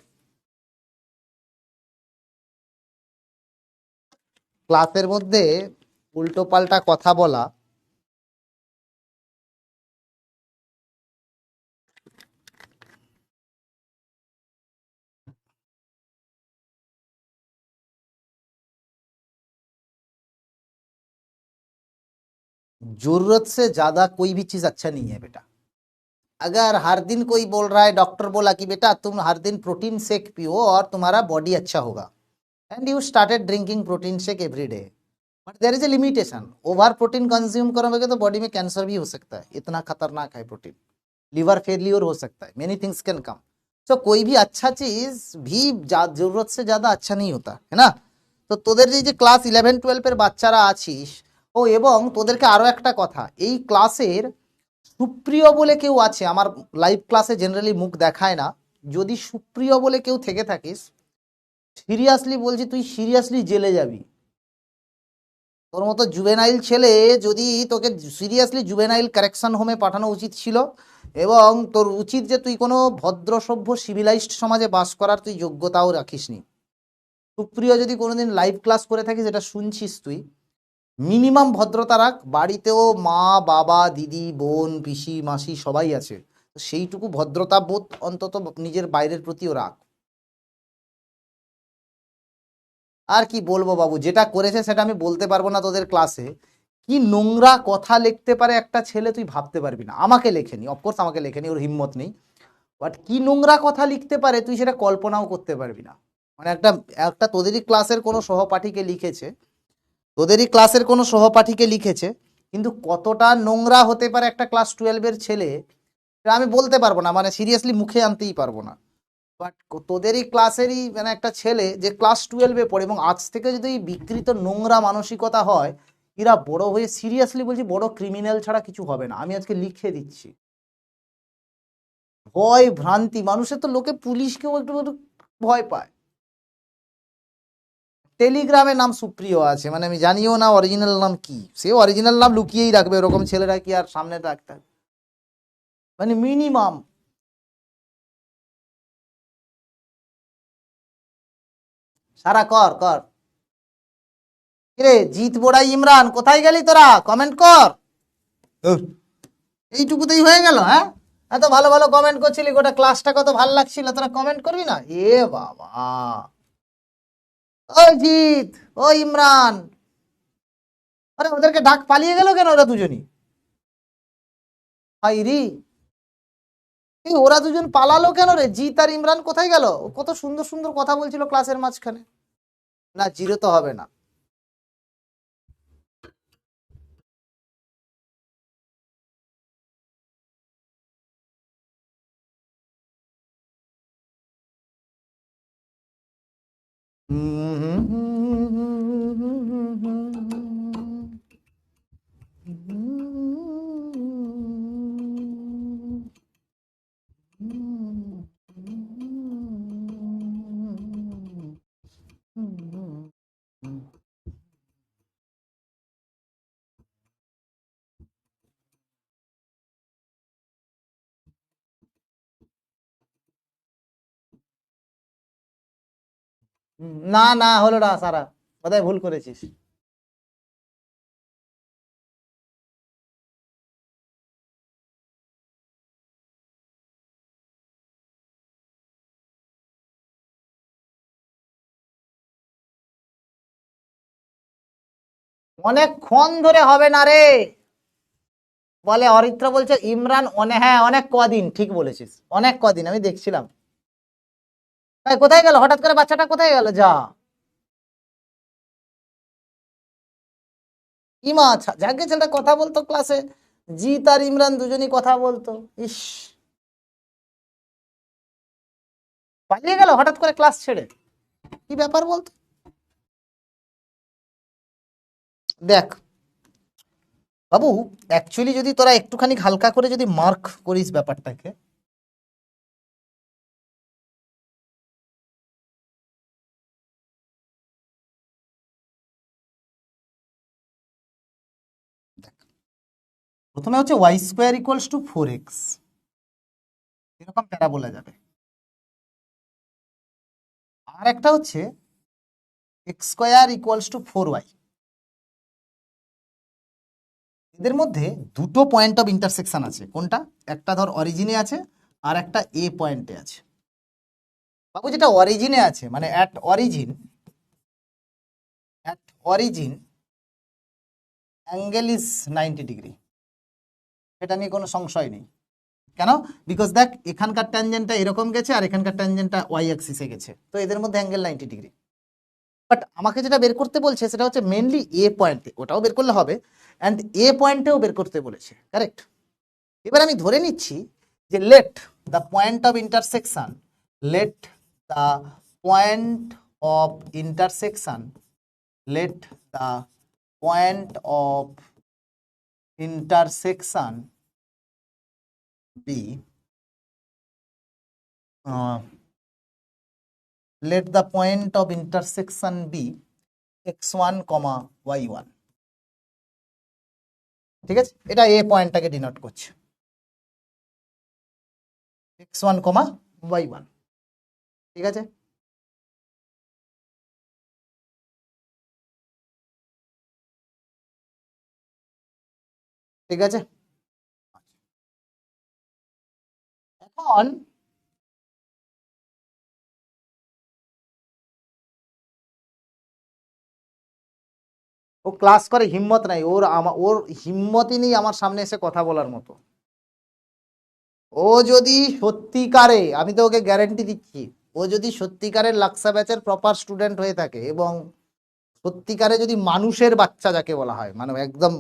Speaker 1: ক্লাসের মধ্যে উল্টো পাল্টা কথা বলা जरूरत से ज्यादा कोई भी चीज अच्छा नहीं है बेटा। अगर हर दिन कोई बोल रहा है, डॉक्टर बोला कि बेटा तुम हर दिन प्रोटीन शेक पियो और तुम्हारा बॉडी अच्छा होगा, and you started drinking protein shake every day, but there is a limitation. Over protein consume करोगे तो बॉडी में कैंसर भी हो सकता है, इतना खतरनाक है प्रोटीन। लिवर फेलियर हो सकता है, मेनी थिंग्स कैन कम। तो कोई भी अच्छा चीज भी जरूरत से ज्यादा अच्छा नहीं होता है ना। তো তোদের এই যে ক্লাস 11-12 এর বাচ্চারা আছিস, ও এবং তোদেরকে আরো একটা কথা, এই ক্লাসের সুপ্রিয় বলে কেউ আছে, আমার লাইভ ক্লাসে জেনারেলি মুখ দেখায় না, যদি সুপ্রিয় বলে কেউ থেকে থাকিস, সিরিয়াসলি বলছি তুই সিরিয়াসলি জেলে যাবি। তোর মতো জুভেনাইল ছেলে, যদি তোকে সিরিয়াসলি জুভেনাইল কারেকশন হোমে পাঠানো উচিত ছিল, এবং তোর উচিত যে তুই কোনো ভদ্র সভ্য সিভিলাইজড সমাজে বাস করার তুই যোগ্যতাও রাখিসনি। সুপ্রিয় যদি কোনোদিন লাইভ ক্লাস করে থাকিস, এটা শুনছিস তুই, মিনিমাম ভদ্রতা রাখ। বাড়িতেও মা বাবা দিদি বোন পিসি মাসি সবাই আছে, তো সেইটুকু ভদ্রতা বোধ অন্তত নিজের বাইরের প্রতিও রাখ। আর কি বলবো বাবু, যেটা করেছে সেটা আমি বলতে পারবো না তোদের ক্লাসে। কি নোংরা কথা লিখতে পারে একটা ছেলে তুই ভাবতে পারবি না। আমাকে লেখেনি, অফকোর্স আমাকে লেখেনি, ওর হিম্মত নেই, বাট কি নোংরা কথা লিখতে পারে তুই সেটা কল্পনাও করতে পারবি না। মানে একটা একটা তোদেরই ক্লাসের কোনো সহপাঠীকে লিখেছে, কিন্তু কতটা নোংরা হতে পারে একটা ক্লাস 12-এর ছেলে সেটা আমি বলতে পারবো না, মানে সিরিয়াসলি মুখে আনতেই পারবো না। বাট তোদেরই ক্লাসেরই মানে একটা ছেলে যে ক্লাস 12-এ পড়ে, এবং আজ থেকে যদি এই বিকৃত নোংরা মানসিকতা হয়, এরা বড় হয়ে সিরিয়াসলি বলছি বড় ক্রিমিনাল ছাড়া কিছু হবে না, আমি আজকে লিখে দিচ্ছি। ভয় ভ্রান্তি, মানুষের তো লোকে পুলিশকেও একটু একটু ভয় পায়। টেলিগ্রামে নাম সুপ্রিয় আছে, মানে আমি জানিও না অরিজিনাল নাম কি, সে অরিজিনাল নাম লুকিয়েই রাখবে, এরকম ছেলেরা কি আর সামনে রাখতে, মানে মিনিমাম। সারা কর কর। রে জিত বোড়াই ইমরান, কোথায় গেলি তোরা, কমেন্ট কর। উহ, এইটুকুতেই হয়ে গেল? হ্যাঁ, এত ভালো ভালো কমেন্ট করছিলি, গোটা ক্লাসটা কত ভালো লাগছিল, তোরা কমেন্ট করবি না? এ বাবা, ও জিত, ও ইমরান, আরে ওদেরকে ডাক, পালিয়ে গেল কেন ওরা দুজনই? হাই রে, এই ওরা দুজন পালালো কেন রে? জিত আর ইমরান কোথায় গেল? কত সুন্দর সুন্দর কথা বলছিল ক্লাসের মাঝখানে। না, জিরো তো হবে না। না না হলো না সারা, কোথায় ভুল করেছিস। অনেকক্ষণ ধরে হবে না রে, বলে অরিত্র বলছে ইমরান হ্যাঁ অনেক কদিন, ঠিক বলেছিস অনেক কদিন, আমি দেখছিলাম। কোথায় গেল হঠাৎ করে বাচ্চাটা, কোথায় গেল যা। ইমা আচ্ছা যাকে ছেলেটা কথা বলতো ক্লাসে, জিৎ আর ইমরান দুজনই কথা বলতো। ইস, পালিয়ে গেল হঠাৎ করে ক্লাস ছেড়ে, কি ব্যাপার বলতো। দেখ বাবু, অ্যাকচুয়ালি যদি তোরা একটুখানি হালকা করে যদি মার্ক করিস ব্যাপারটাকে, প্রথমে হচ্ছে Y square equals two 4x, এরকম প্যারাবোলা যাবে। আর একটা হচ্ছে x square equals to 4y। এদের মধ্যে দুটো পয়েন্ট অফ ইন্টারসেকশন আছে, কোনটা, একটা ধর অরিজিনে আছে আর একটা এ পয়েন্টে আছে। বাবু যেটা অরিজিনে আছে মানে at origin angle is 90 degree, এটা নিয়ে কোনো সংশয় নেই। কেন, বিকজ দেখ এখানকার ট্যানজেন্টটা এরকম গেছে আর এখানকার ট্যানজেন্টটা ওয়াই অ্যাক্সিসে গেছে, তো এদের মধ্যে অ্যাঙ্গেল 90 ডিগ্রি। বাট আমাকে যেটা বের করতে বলছে সেটা হচ্ছে মেনলি এ পয়েন্টে, ওটাও বের করলে হবে, অ্যান্ড এ পয়েন্টেও বের করতে বলেছে, কারেক্ট। এবার আমি ধরে নিচ্ছি যে let the point of intersection, let the point of intersection, let the point of intersection be let the point of intersection be x1, y1, ঠিক আছে, এটা এ পয়েন্টটাকে ডিনোট করছে, x1, y1, ঠিক আছে। ঠিক আছে, এখন ও ক্লাস করে হিম্মত নাই ওর, ওর হিম্মতই নেই আমার সামনে এসে কথা বলার মতো। ও যদি সত্যিকারে, আমি তো ওকে গ্যারান্টি দিচ্ছি, ও যদি সত্যিকারের লাক্সা ব্যাচের প্রপার স্টুডেন্ট হয়ে থাকে এবং সত্যিকারে যদি মানুষের বাচ্চা যাকে বলা হয়, মানে একদম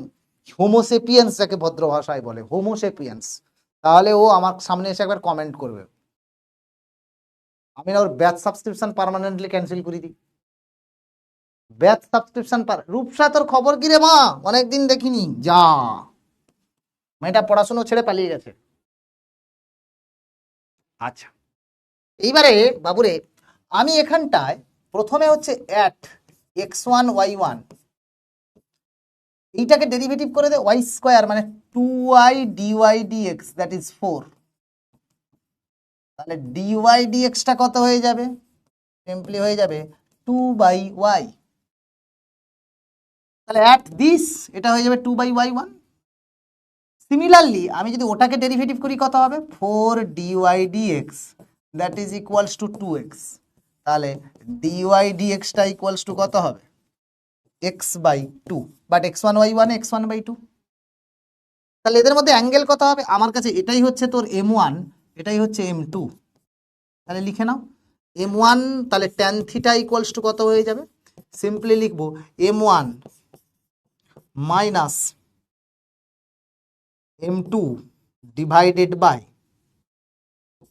Speaker 1: হোমোসেপিয়েন্স যাকে ভদ্র ভাষায় বলে হোমোসেপিয়েন্স, তাহলে ও আমার সামনে এসে একবার কমেন্ট করবে, আমি না ওর ব্যাচ সাবস্ক্রিপশন পার্মানেন্টলি ক্যান্সেল করে দিই। ব্যাচ সাবস্ক্রিপশন রূপসা তোর খবর কি রে মা, অনেকদিন দেখিনি, যা মেয়েটা পড়াশুনো ছেড়ে পালিয়ে গেছে। আচ্ছা এইবারে বাবুরে, আমি এখানটায় প্রথমে হচ্ছে অ্যাট x1, y1, এইটাকে ডেরিভেটিভ করে দে ওয়াই স্কোয়ার মানে 2y dy dx, that is 4। তাহলে dy dx টা কত হয়ে যাবে, সিম্পলি হয়ে যাবে 2/y। তাহলে অ্যাট দিস এটা হয়ে যাবে 2/y1। সিমিলারলি আমি যদি ওটাকে ডেরিভেটিভ করি কত হবে, 4 dy dx, that is equals two 2x। তাহলে dy dx টা ইকুয়ালস টু কত হবে, x/2, but x1 y1 x1/2। তাহলে এদের মধ্যে অ্যাঙ্গেল কত হবে, আমার কাছে এটাই হচ্ছে তোর m1, এটাই হচ্ছে m2, তাহলে লিখে নাও m1, তাহলে tan থিটা ইকুয়ালস টু কত হয়ে যাবে, সিম্পলি লিখবো m1 minus m2 divided by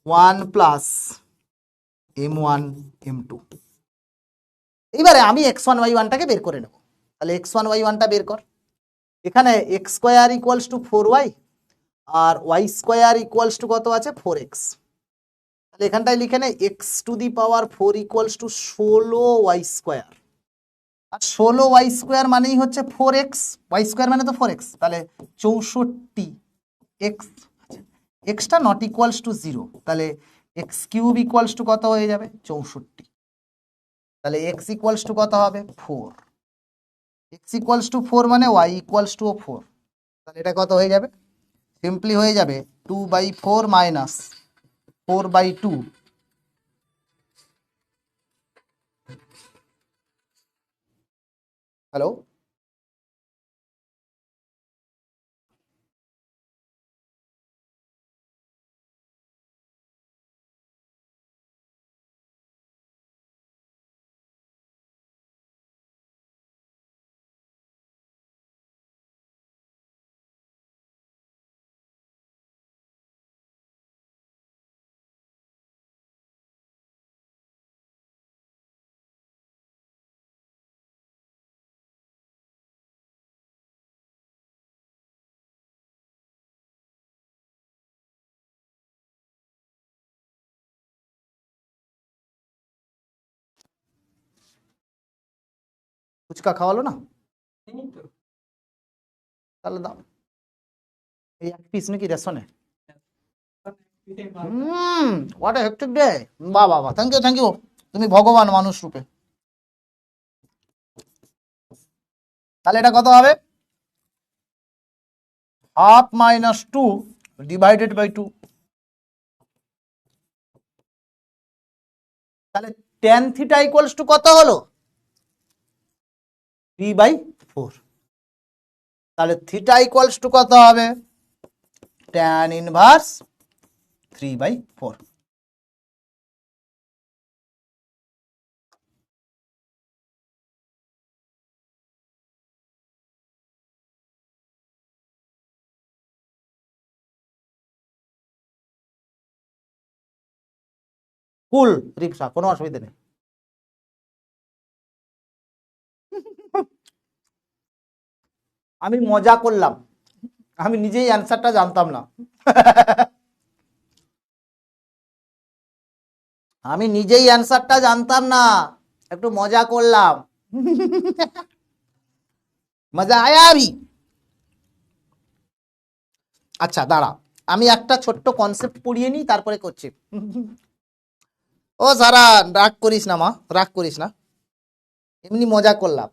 Speaker 1: 1 plus m1 m2। এবারে আমি x1 y1টাকে বের করে নেব, তাহলে x1 y1টা বের কর। এখানে x square equals to 4y আর y স্কোয়ার ইকুয়ালস টু কত আছে 4x, তাহলে এখানটায় লিখে নে x⁴ equals to 16y square, আর 16y স্কোয়ার মানেই হচ্ছে 4x, y স্কোয়ার মানে তো 4x, তাহলে 64x, extra not equals to 0, তাহলে x কিউব ইকুয়ালস টু কত হয়ে যাবে 64। তাহলে এক্স ইকুয়ালস টু কত হবে 4, এক্স ইকুয়ালস টু 4 মানে ওয়াই ইকুয়ালস টু 4। তাহলে এটা কত হয়ে যাবে, সিম্পলি হয়ে যাবে 2/4 মাইনাস 4/2। হ্যালো, ফুচকা খাওয়ালো না, তাহলে দাও এই এক পিস নাকি রেশনে। What a hectic day. বাহ বাহ বাহ, থ্যাংক ইউ থ্যাংক ইউ, তুমি ভগবান মানুষ রূপে। তাহলে এটা কত হবে, হাফ মাইনাস 2 ডিভাইডেড বাই 2। তাহলে tan থিটা ইকুয়ালস টু কত হলো 3/4। তাহলে থিটা ইকুয়ালস টু কত হবে tan ইনভার্স 3/4। কুল রিপসা, কোনো অসুবিধা নেই। আমি মজা করলাম, আমি নিজেই অ্যান্সারটা জানতাম না। আমি নিজেই অ্যান্সারটা জানতাম না, একটু মজা করলাম। মজা আয়া আবি। আচ্ছা দাঁড়া, আমি একটা ছোট্ট কনসেপ্ট পড়িয়ে নিই তারপরে করছি। ও সারা, রাগ করিস না মা, রাগ করিস না, এমনি মজা করলাম।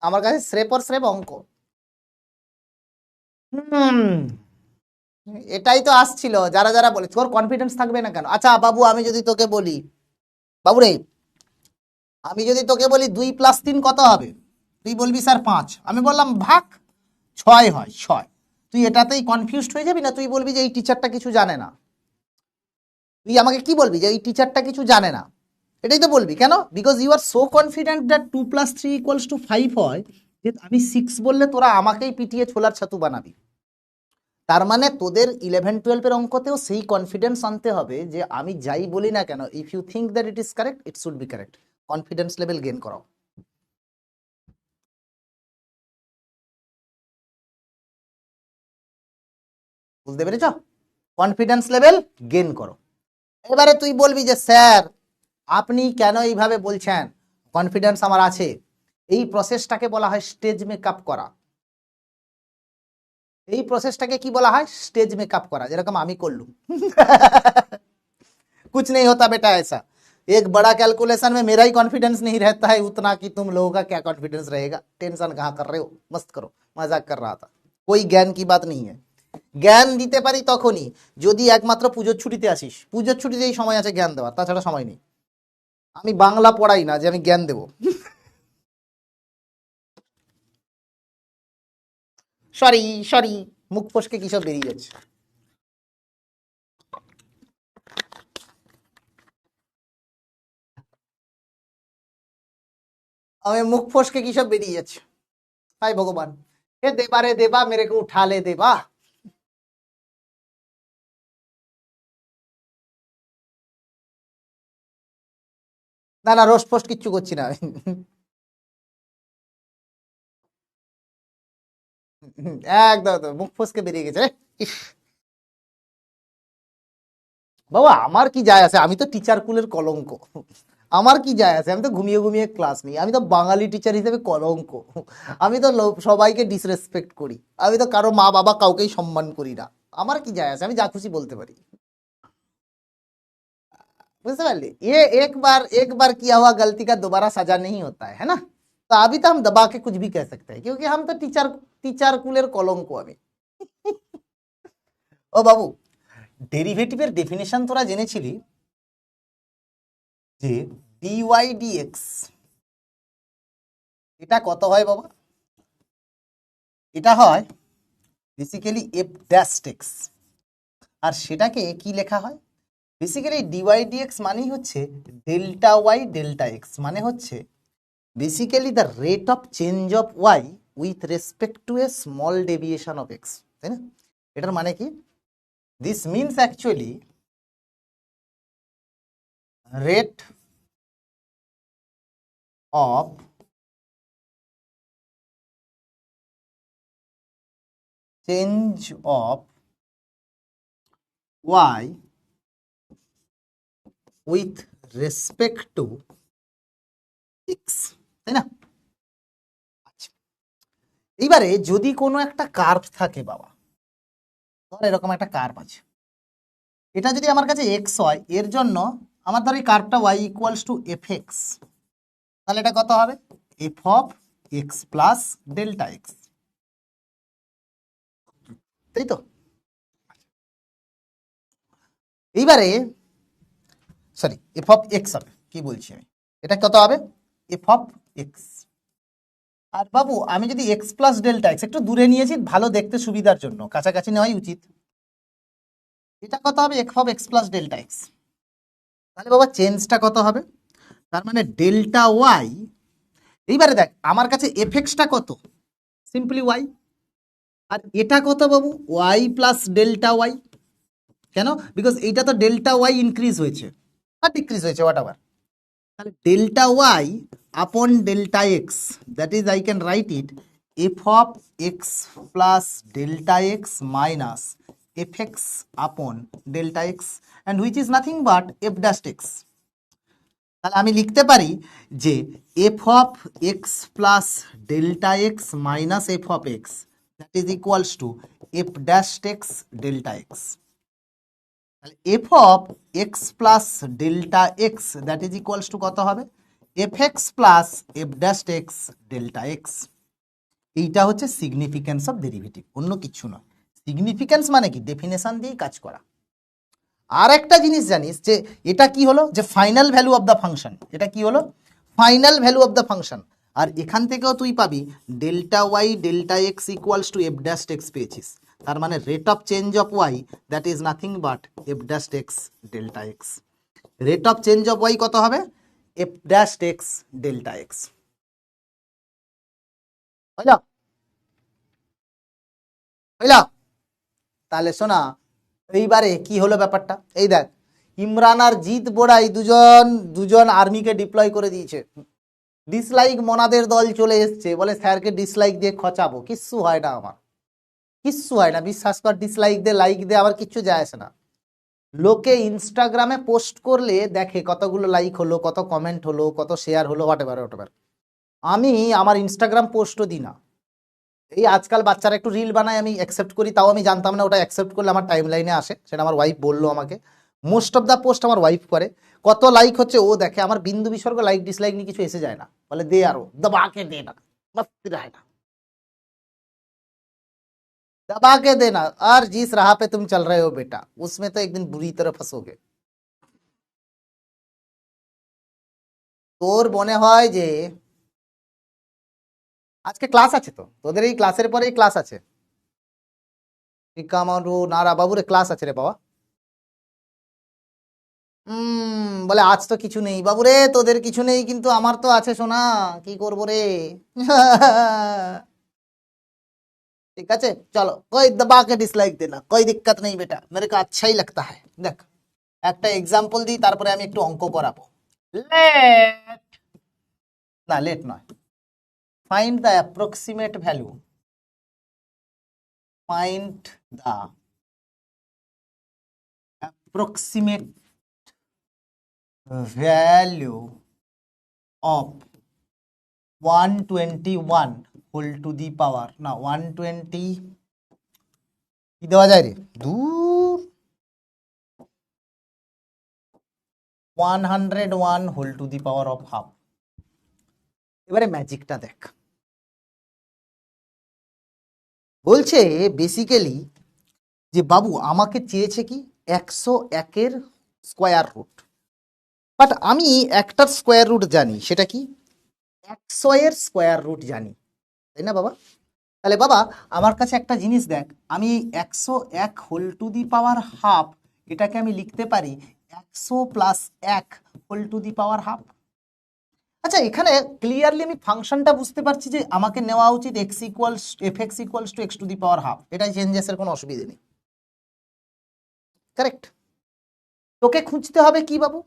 Speaker 1: আমার কাছে স্রেপর স্রেপ অঙ্ক। এটাই তো আসছিল, যারা যারা বলে তোর কনফিডেন্স থাকবে না কেন। আচ্ছা বাবু, আমি যদি তোকে বলি, বাবু রে, আমি যদি তোকে বলি 2 + 3 কত হবে, তুই বলবি স্যার 5। আমি বললাম ভাগ 6 হয় 6। তুই এটাতেই কনফিউজড হয়ে যাবি না, তুই বলবি যে এই টিচারটা কিছু জানে না। তুই আমাকে কি বলবি যে এই টিচারটা কিছু জানে না, এটাই তো বলবি কেন? Because you are so confident that 2 + 3 = 5 হয়, যে আমি 6 বললে তোরা আমাকেই পিটিয়ে ছোলার ছাতু বানাবি। তার মানে তোদের 11-12 এর অঙ্কতেও সেই কনফিডেন্স আনতে হবে যে আমি যাই বলি না কেন, if you think that it is correct, it should be correct. Confidence level gain করো। বুঝতে পেরেছ? কনফিডেন্স লেভেল গেইন করো। এবারে তুই বলবি যে স্যার আপনি কেন এইভাবে বলছেন, কনফিডেন্স আমার আছে। এই প্রসেসটাকে বলা হয় স্টেজ মেকআপ করা। এই প্রসেসটাকে কি বলা হয়, স্টেজ মেকআপ করা, যেরকম আমি করলুম। कुछ नहीं होता बेटा ऐसा, एक बड़ा कैलकुलेशन में मेरा ही कॉन्फिडेंस नहीं रहता है उतना कि तुम लोगों का क्या कॉन्फिडेंस रहेगा। टेंशन कहाँ कर रहे हो, मस्त करो, मजाक कर रहा था। कोई ज्ञान की बात नहीं है। জ্ঞান দিতে পারি তখনই যদি একমাত্র পুজোর ছুটিতে আসিস। পুজোর ছুটিতে এই সময় আছে জ্ঞান দেওয়ার, তাছাড়া সময় নেই। আমি বাংলা পড়াই না যে আমি জ্ঞান দেব। সরি সরি, মুখ ফসকে কি সব বেরিয়ে যাচ্ছে। আমি মুখ ফসকে কি সব বেরিয়ে যাচ্ছে। হাই ভগবান, এ দেবা রে দেবা, মেরে কো উঠা লে দেবা। না না, রোস্ট ফোস্ট কিচ্ছু করছি না আমি। একদম একদম, মুখ ফসকে বেরিয়ে গেছে রে। ইস, বাবা আমার কি যায় আছে, আমি তো টিচার কুলের কলঙ্ক। আমার কি যায় আছে, আমি তো ঘুমিয়ে ঘুমিয়ে ক্লাস নিই, আমি তো বাঙালি টিচার হিসেবে কলঙ্ক। আমি তো সবাইকে ডিসরেসপেক্ট করি, আমি তো কারো মা বাবা কাউকেই সম্মান করি না। আমার কি যায় আছে, আমি যা খুশি বলতে পারি। বুঝতে পারলি? ये एक बार किया हुआ गलती का दोबारा सजा नहीं होता है ना? तो अभी तो हम दबा के कुछ भी कह सकते हैं क्योंकि हम तो टीचर कुलेर কলঙ্ক আমি। ও বাবু, ডেরিভেটিভের ডেফিনেশন তোরা জেনেছিলি যে dy dx এটা কত হয় বাবা? এটা হয় বেসিক্যালি f ড্যাশ x, আর সেটাকে কি লেখা হয়? বেসিক্যালি dy dx মানেই হচ্ছে ডেল্টা y ডেল্টা x, মানে হচ্ছে basically the rate of change of y with respect to a small deviation of x, তাই না? এটার মানে কি? This means actually rate of change of y with respect to x, তাই না? আচ্ছা, এইবারে যদি কোনো একটা কার্ভ থাকে বাবা, ধর এরকম একটা কার্ভ আছে, এটা যদি আমার কাছে x হয়, এর জন্য আমার ধর এই কার্ভটা y equals to F x, তাহলে এটা কত হবে? F of x plus delta x, তাই তো? এইবারে সরি, এফ অফ এক্স হবে, কি বলছি আমি, এটা কত হবে? F of x. আর বাবু আমি যদি এক্স প্লাস ডেল্টা এক্স, একটু দূরে নিয়েছি ভালো দেখতে সুবিধার জন্য, কাছাকাছি নেওয়াই উচিত, এটা কত হবে? F of x plus delta X. তাহলে বাবা চেঞ্জটা কত হবে? তার মানে ডেল্টা ওয়াই। এইবারে দেখ আমার কাছে এফ এক্সটা কত? Simply Y. আর এটা কত বাবু? Y plus delta Y. কেন? বিকজ এইটা তো ডেল্টা ওয়াই ইনক্রিজ হয়েছে আর ডিক্রিজ হয়েছে, হোয়াট এভার। তাহলে delta Y upon delta X, that is I can write it F of x plus delta X minus F X upon delta X, and which is nothing but F dash X. তাহলে আমি লিখতে পারি যে F of x plus delta X minus F of X that is equals to F dash x delta X. তাহলে F of x plus delta X that is equals to কত হবে? F X plus F dash x delta X. এইটা হচ্ছে significance of derivative, অন্য কিছু নয়। Significance মানে কি? ডেফিনেশন দিয়েই কাজ করা। আর একটা জিনিস জানিস যে এটা কি হলো? যে final value of the function. এটা কি হলো? Final value of the function. আর এখান থেকেও তুই পাবি delta y delta x equals to F dash x পেয়েছিস, তার মানে rate of change of y that is nothing but F dash x delta x. Rate of change of y কত হবে? F dash x delta x. হইল? হইল? তাহলে শোনা, এইবারে কি হলো ব্যাপারটা? এই দেখ, ইমরান আর জিৎ বোড়াই দুজন দুজন আর্মিকে ডিপ্লয় করে দিয়েছে। ডিসলাইক মনাদের দল চলে এসছে, বলে স্যারকে ডিসলাইক দিয়ে খচাবো। কিচ্ছু হয় না আমার, কিচ্ছু হয় না, বিশ্বাস কর। ডিসলাইক দে লাইক দে আমার কিচ্ছু যায় আসে না। লোকে ইনস্টাগ্রামে পোস্ট করলে দেখে কতগুলো লাইক হলো, কত কমেন্ট হলো, কত শেয়ার হলো, হোয়াট এভার। আমি আমার ইনস্টাগ্রাম পোস্টও দিই না। এই আজকাল বাচ্চারা একটু রিল বানায়, আমি অ্যাকসেপ্ট করি, তাও আমি জানতাম না ওটা অ্যাকসেপ্ট করলে আমার টাইম লাইনে আসে। সেটা আমার ওয়াইফ বললো আমাকে। মোস্ট অফ দ্য পোস্ট আমার ওয়াইফ করে। কত লাইক হচ্ছে ও দেখে, আমার বিন্দু বিসর্গ লাইক ডিসলাইক নিয়ে কিছু এসে যায় না। বলে দে আরো, দবা के देना, मस्ती रहेगा, दबा के देना। और जिस राह पे तुम चल रहे हो बेटा, उसमें तो एक दिन बुरी तरह फंसोगे। তোর মনে হয় যে আজকে ক্লাস আছে, তো তোদের এই ক্লাসের পরেই ক্লাস আছে। কামারু নারা বাবুরে ক্লাস আছে রে বাবা। বলে আজ তো কিছু নেই বাবুরে, তোদের কিছু নেই কিন্তু আমার তো আছে সোনা, কি করবো রে। ঠিক আছে চলো, कोई दबा के डिसलाइक देना, कोई दिक्कत नहीं बेटा, मेरे को अच्छा ही लगता है। দেখ একটা এক্সাম্পল দিই, তারপরে আমি একটু অঙ্ক করাবো। লেট, না লেট নয়, find the approximate value, find the approximate value of 121 whole to the power, না 120 কি দেওয়া যায় রে, দূর 101 whole to the power of half. এবারে ম্যাজিকটা দেখ, বলছে বেসিক্যালি যে বাবু আমাকে চেয়েছে কি 101-এর স্কোয়ার রুট, বাট আমি একটার স্কোয়ার রুট জানি, সেটা কি 100-এর স্কোয়ার রুট জানি, তাই না বাবা? তাহলে বাবা আমার কাছে একটা জিনিস দেখ, আমি 101 whole to the power half এটাকে আমি লিখতে পারি 100 plus 1 whole to the power half. আচ্ছা এখানে ক্লিয়ারলি আমি ফাংশনটা বুঝতে পারছি যে আমাকে নেওয়া উচিত x equals F x equals to x to the power half, এটাই চেঞ্জেসের কোনো অসুবিধা নেই, কারেক্ট? তোকে খুঁজতে হবে কি বাবু,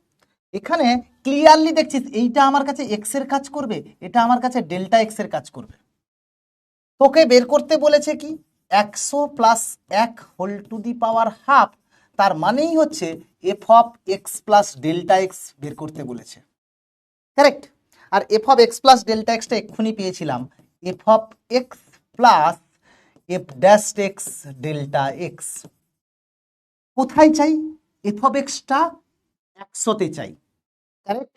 Speaker 1: এখানে ক্লিয়ারলি দেখছিস এইটা আমার কাছে এক্স এর কাজ করবে, এটা আমার কাছে ডেল্টা এক্স এর কাজ করবে। তোকে বের করতে বলেছে কি 100 plus 1 whole to the power half, তার মানেই হচ্ছে f of x plus delta x বের করতে বলেছে, কারেক্ট? আর f of x plus delta এক্সটা এক্ষুনি পেয়েছিলাম, f of x plus F dash x delta x. কোথায় চাই? এফ অফ এক্সটা 100-তে চাই, কারেক্ট?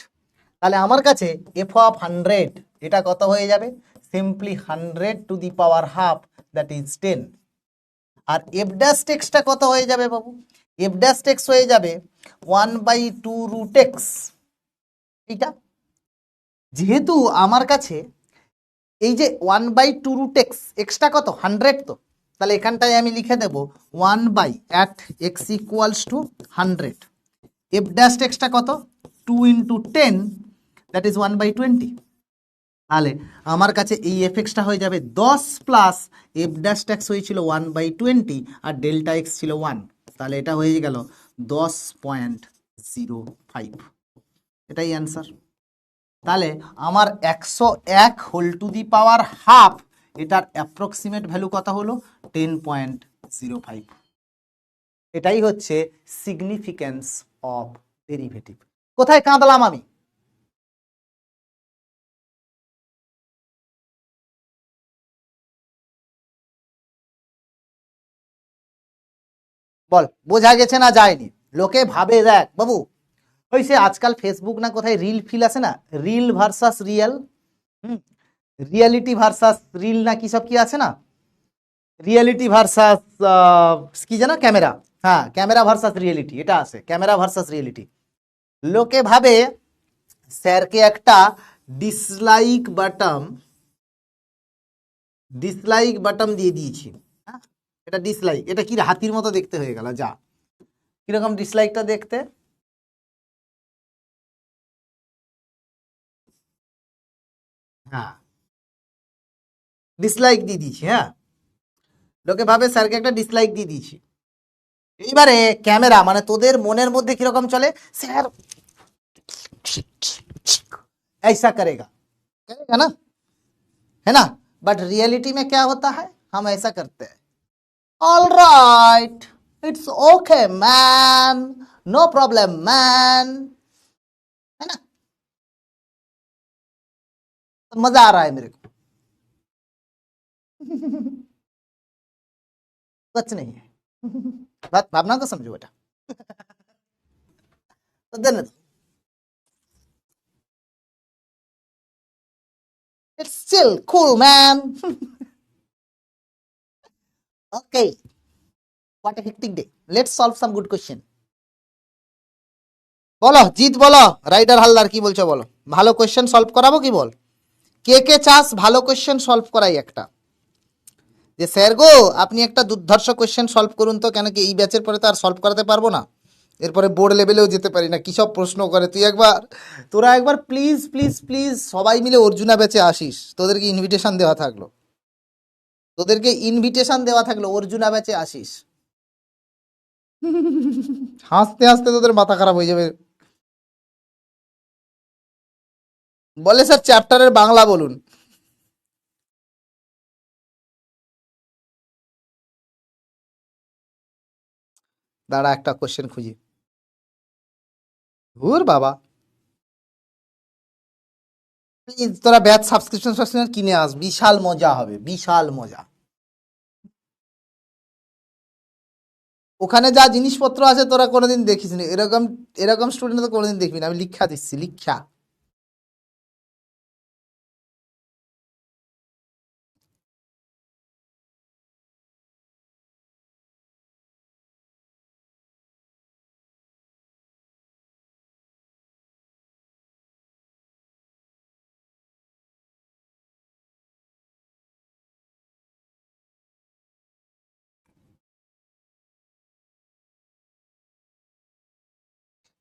Speaker 1: তাহলে আমার কাছে এফ অফ 100 এটা কত হয়ে যাবে? Simply 100 to the power half, that is 10। আর এফ ড্যাশ এক্সটা কত হয়ে যাবে বাবু? এফ ড্যাশ এক্স হয়ে যাবে 1/2 রুট এক্স। এইটা যেহেতু আমার কাছে এই যে 1/2 রুট এক্স, এক্সটা কত 100, তো তাহলে এখানটায় আমি লিখে দেব 1/at x equals two 100। F dash এক্সটা কত 2 ইন্টু 10, দ্যাট ইজ 1/20। তাহলে আমার কাছে এই এফ এক্সটা হয়ে যাবে 10 প্লাস এফ ড্যাশ এক্স হয়েছিল 1/20 আর ডেল্টা এক্স ছিল 1, তাহলে এটা হয়ে গেল 10.05। এটাই অ্যান্সার। তাহলে আমার 101 whole to the power half এটার অ্যাপ্রক্সিমেট ভ্যালু কত হলো? 10.05। এটাই হচ্ছে সিগনিফিক্যান্স অফ ডেরিভেটিভ। কোথায় কাঁদলাম আমি? বল বোঝা গেছে না যায়নি? লোকে ভাবে দেখ বাবু, ওই সে আজকাল ফেসবুক না কোথায় রিল ফিল আছে না, reel versus real, reality versus reel না কি সব কি আছে না, রিয়েলিটি ভার্সাস কি জানা ক্যামেরা, হ্যাঁ ক্যামেরা ভার্সাস রিয়েলিটি, এটা আছে ক্যামেরা ভার্সাস রিয়েলিটি। লোকে ভাবে স্যারকে একটা ডিসলাইক বাটন দিয়ে দিয়েছি, হ্যাঁ এটা ডিসলাইক, এটা কি হাতির মতো দেখতে হয়ে গেল, যা কিরকম ডিসলাইকটা দেখতে, হ্যাঁ ডিসলাইক দিয়ে দিয়েছি, হ্যাঁ লোকে ভাবে স্যারকে একটা ডিসলাইক দিয়ে দিয়েছি। এইবারে ক্যামেরা মানে তোদের মনের মধ্যে কিরকম চলে, স্যার ऐसा करेगा करेगा ना, है ना? बट रियलिटी में क्या होता है, हम ऐसा करते हैं, all right it's okay man, no problem man, है ना? तो मजा आ रहा है मेरे को। कुछ नहीं है, बात भावना को समझो बेटा। तो देने दो, it's still cool man. Okay, what a hectic day, let's solve some good question. বলো জিত, বলো রাইডার হালদার কি বলছো বলো, ভালো কোয়েশ্চেন সলভ করাবো কি বল? কে কে চাস ভালো কোয়েশ্চেন সলভ করাই একটা, যে স্যার গো আপনি একটা দুর্ধর্ষ কোয়েশ্চেন সলভ করুন তো, কেন কি এই ব্যাচের পরে তো আর সলভ করাতে পারবো না, এরপরে বোর্ড লেভেলেও যেতে পারি না, কী সব প্রশ্ন করে। তোরা একবার প্লিজ প্লিজ প্লিজ সবাই মিলে অর্জুনা ব্যাচে আসিস, তোদেরকে ইনভিটেশন দেওয়া থাকলো, অর্জুনা ব্যাচে আসিস। হাসতে হাসতে তোদের মাথা খারাপ হয়ে যাবে। বলে স্যার চ্যাপ্টারের বাংলা বলুন। দাঁড়া একটা কোশ্চেন খুঁজি, ধুর বাবা প্লিজ তোরা ব্যাচ সাবস্ক্রিপশন কিনে আস, বিশাল মজা হবে, বিশাল মজা। ওখানে যা জিনিসপত্র আছে তোরা কোনোদিন দেখিস নি, এরকম এরকম স্টুডেন্ট তো কোনোদিন দেখবি না, আমি লিখা দিচ্ছি, লিখা।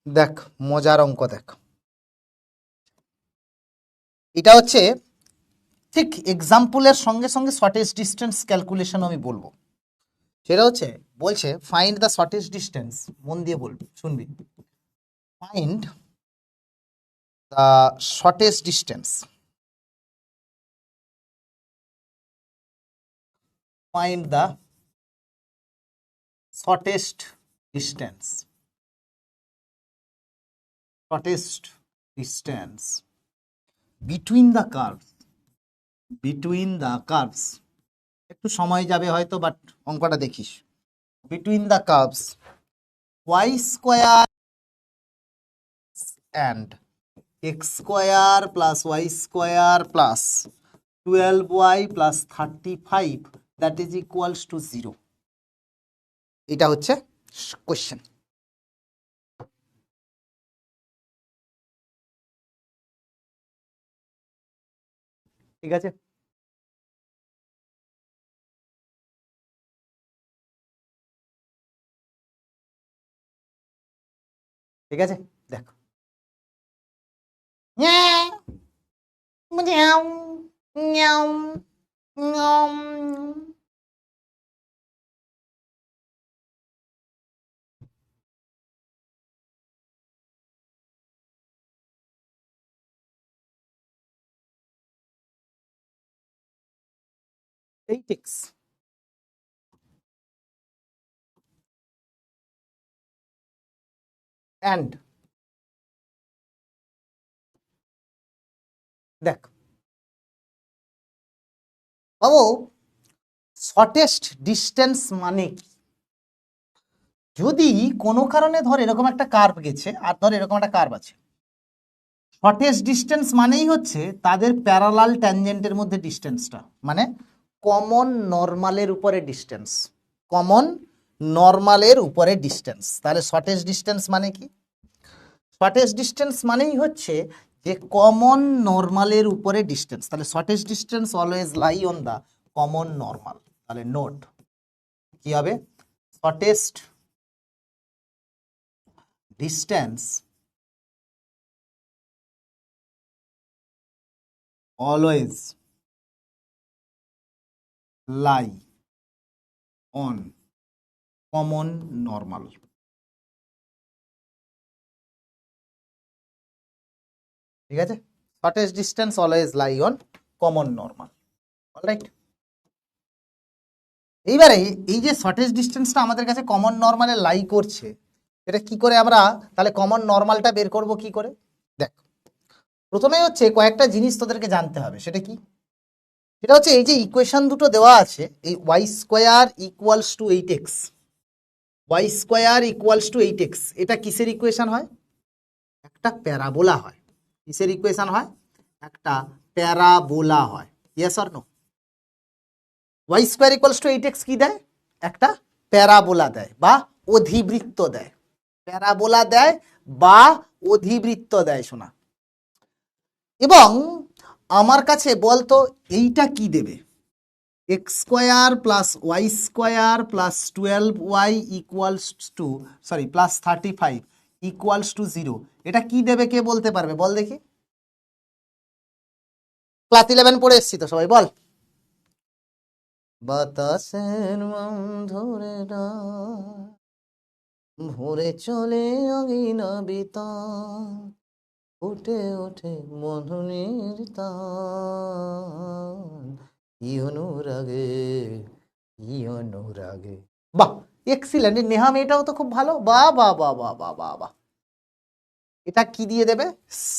Speaker 1: দেখ মজার অঙ্ক দেখ, এটা হচ্ছে ঠিক এক্সাম্পলের সঙ্গে সঙ্গে শর্টেস্ট ডিস্টেন্স ক্যালকুলেশন আমি বলবো। সেটা হচ্ছে বলছে ফাইন্ড দ্য শর্টেস্ট ডিস্টেন্স, মন দিয়ে বলবি, শুনবি। Find the shortest distance, find the shortest distance, shortest distance between the curves, between the curves, একটু সময় যাবে হয়তো, বাট অঙ্কটা দেখিস। between the curves y square and x square plus y square plus 12y plus 35 that is equals to 0, এটা হচ্ছে question. ঠিক আছে, ঠিক আছে, দেখো এই টেক্স অ্যান্ড দেখ বাবু, শর্টেস্ট ডিস্টেন্স মানে কি? যদি কোনো কারণে ধর এরকম একটা কার্ভ গেছে আর ধর এরকম একটা কার্ভ আছে, শর্টেস্ট ডিস্টেন্স মানেই হচ্ছে তাদের প্যারালাল ট্যানজেন্টের মধ্যে ডিস্টেন্সটা, মানে কমন নর্মালের উপরে ডিস্টেন্স, কমন নর্মালের উপরে ডিস্টেন্স। তাহলে শর্টেস্ট ডিস্টেন্স মানে কি? শর্টেস্ট ডিস্টেন্স মানেই হচ্ছে যে কমন নর্মালের উপরে ডিস্টেন্স। তাহলে shortest distance always lie on the common normal. তাহলে নোট কি হবে? Shortest distance always lie on common normal. ঠিক আছে, shortest distance always lie on common normal. Alright, এইবারে এই যে শর্টেস্ট ডিস্টেন্সটা আমাদের কাছে কমন নর্মালে লাই করছে, এটা কি করে আমরা তাহলে কমন নর্মালটা বের করব কি করে? দেখ, প্রথমে হচ্ছে কয়েকটা জিনিস তোদেরকে জানতে হবে। সেটা কি? সেটা হচ্ছে এই যে ইকুয়েশন দুটো দেওয়া আছে, এই y square equals to 8x, y square equals to 8x, এটা কিসের ইকুয়েশন হয়? একটা প্যারাবোলা হয়। কিসের ইকুয়েশন হয়? একটা প্যারাবোলা হয়। Yes or no? Y square equals to 8x কি দেয়? একটা প্যারাবোলা দেয় বা অধিবৃত্ত দেয়। প্যারাবোলা দেয় বা অধিবৃত্ত দেয় শোনা। এবং আমার কাছে বলতো এইটা কি দেবে? X square plus y square plus 12y equals to sorry plus 35 equals to 0, এটা কি দেবে কে বলতে পারবে? বল দেখি। ক্লাস 11 পড়ে এসছি তো সবাই, বল। বাতাসের ধরে ভরে চলে অগিনা বিতান, উঠে ওঠে মধুনির তান, কি অনুরাগে কি অনুরাগে। বাহ, এক্সিলেন্ট। নেহা মেয়েটাও তো খুব ভালো। বাহ বাহ বাহ বাহ বাহ বাহ বাহ। এটা কি দিয়ে দেবে?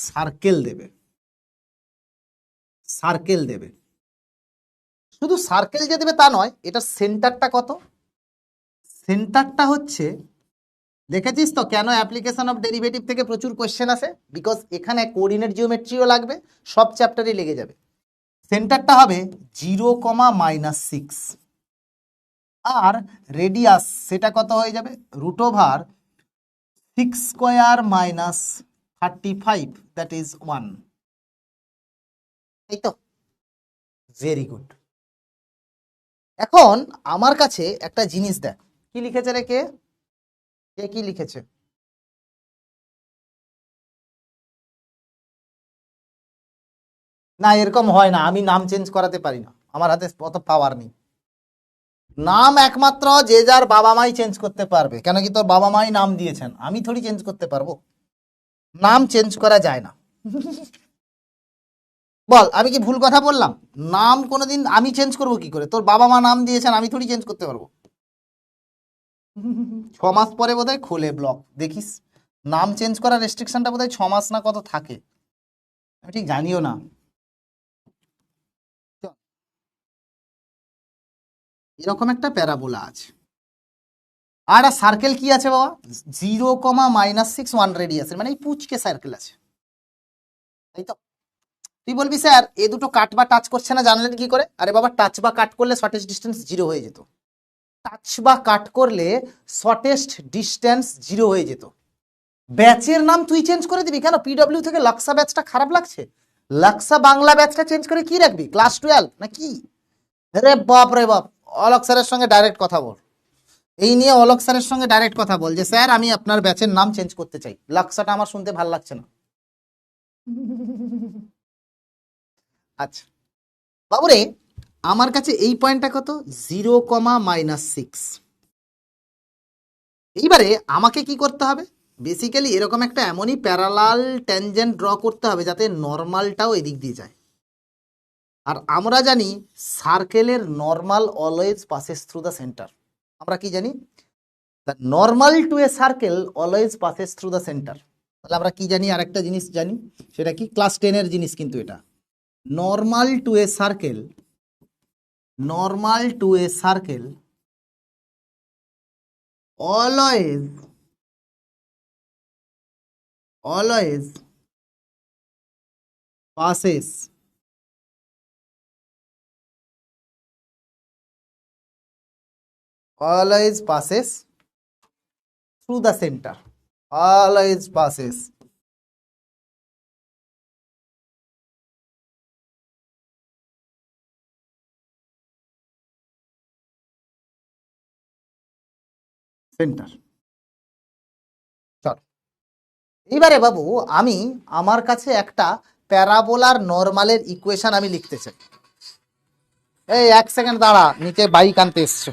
Speaker 1: সার্কেল দেবে, সার্কেল দেবে। শুধু সার্কেল যে দেবে তা নয়, এটা সেন্টারটা কত? সেন্টারটা হচ্ছে, দেখেছিস তো কেন অ্যাপ্লিকেশন অফ ডেরিভেটিভ থেকে প্রচুর কোয়েশ্চেন আসে, বিকজ এখানে কোঅর্ডিনেট জিওমেট্রিও লাগবে, সব চ্যাপ্টারই লেগে যাবে। সেন্টারটা হবে 0,-6 আর রেডিয়াস সেটা কত হয়ে যাবে, √6² - 35, দ্যাট ইজ 1। এই তো, ভেরি গুড। এখন আমার কাছে একটা জিনিস দেখ, কি লিখেছে রে, কে কে কি লিখেছে? না এরকম হয় না, আমি নাম চেঞ্জ করাতে পারি না, আমার হাতে অত পাওয়ার নেই। নাম একমাত্র যে যার বাবা মাই চেঞ্জ করতে পারবে, কেন কি তোর বাবা মাই নাম দিয়েছেন, আমি থোড়ি চেঞ্জ করতে পারবো। নাম চেঞ্জ করা যায় না। বল আমি কি ভুল কথা বললাম? নাম কোনোদিন আমি চেঞ্জ করবো কি করে? তোর বাবা মা নাম দিয়েছেন, আমি থোড়ি চেঞ্জ করতে পারবো। 6 মাস পরে বোধহয় খোলে ব্লক, দেখিস। নাম চেঞ্জ করার রেস্ট্রিকশনটা বোধহয় 6 মাস না কত থাকে, আমি ঠিক জানিও না। চল, এরকম একটা প্যারাবোলা আছে, আর সার্কেল কি আছে বাবা, 0,-6 রেডিয়াসের, মানে এই পুচকে সার্কেল আছে, তাই তো? তুই বলবি স্যার এ দুটো কাট বা টাচ করছে না, জানলেন কি করে? আরে বাবা, টাচ বা কাট করলে শর্টেস্ট ডিস্টেন্স 0 হয়ে যেত। টাচ বা কাট করলে শর্টেস্ট ডিস্টেন্স 0 হয়ে যেত। ব্যাচের নাম তুই চেঞ্জ করে দিবি কেন? পিডব্লিউ থেকে লাক্সা ব্যাচটা খারাপ লাগছে? লাক্সা বাংলা ব্যাচটা চেঞ্জ করে কি রাখবি, ক্লাস 12 না কি? রে বাপ রে বাপ, অলোক স্যারের সঙ্গে ডাইরেক্ট কথা বল, এই নিয়ে অলোক স্যারের সঙ্গে ডাইরেক্ট কথা বল যে স্যার আমি আপনার ব্যাচের নাম চেঞ্জ করতে চাই, লাক্সাটা আমার শুনতে ভাল লাগছে না। আচ্ছা বাবুরে, আমার কাছে এই পয়েন্টটা কত, 0,-6। এইবারে আমাকে কি করতে হবে, বেসিক্যালি এরকম একটা এমনই প্যারালাল ট্যানজেন্ট ড্র করতে হবে যাতে নর্মালটাও এদিক দিয়ে যায়। আর আমরা জানি সার্কেলের normal always passes through the centre. আমরা কি জানি, the normal to A circle always passes through the centre. তাহলে আমরা কি জানি, আরেকটা জিনিস জানি, সেটা কি, ক্লাস 10-এর জিনিস কিন্তু এটা। Normal to A circle, normal to A circle always, always passes always passes through the center, always passes center। চল এইবারে বাবু, আমি আমার কাছে একটা প্যারাবোলার নর্মালের ইকুয়েশন আমি লিখতে চাই। এই 1 সেকেন্ড দাঁড়া, নিচে বাইক আনতে এসছে।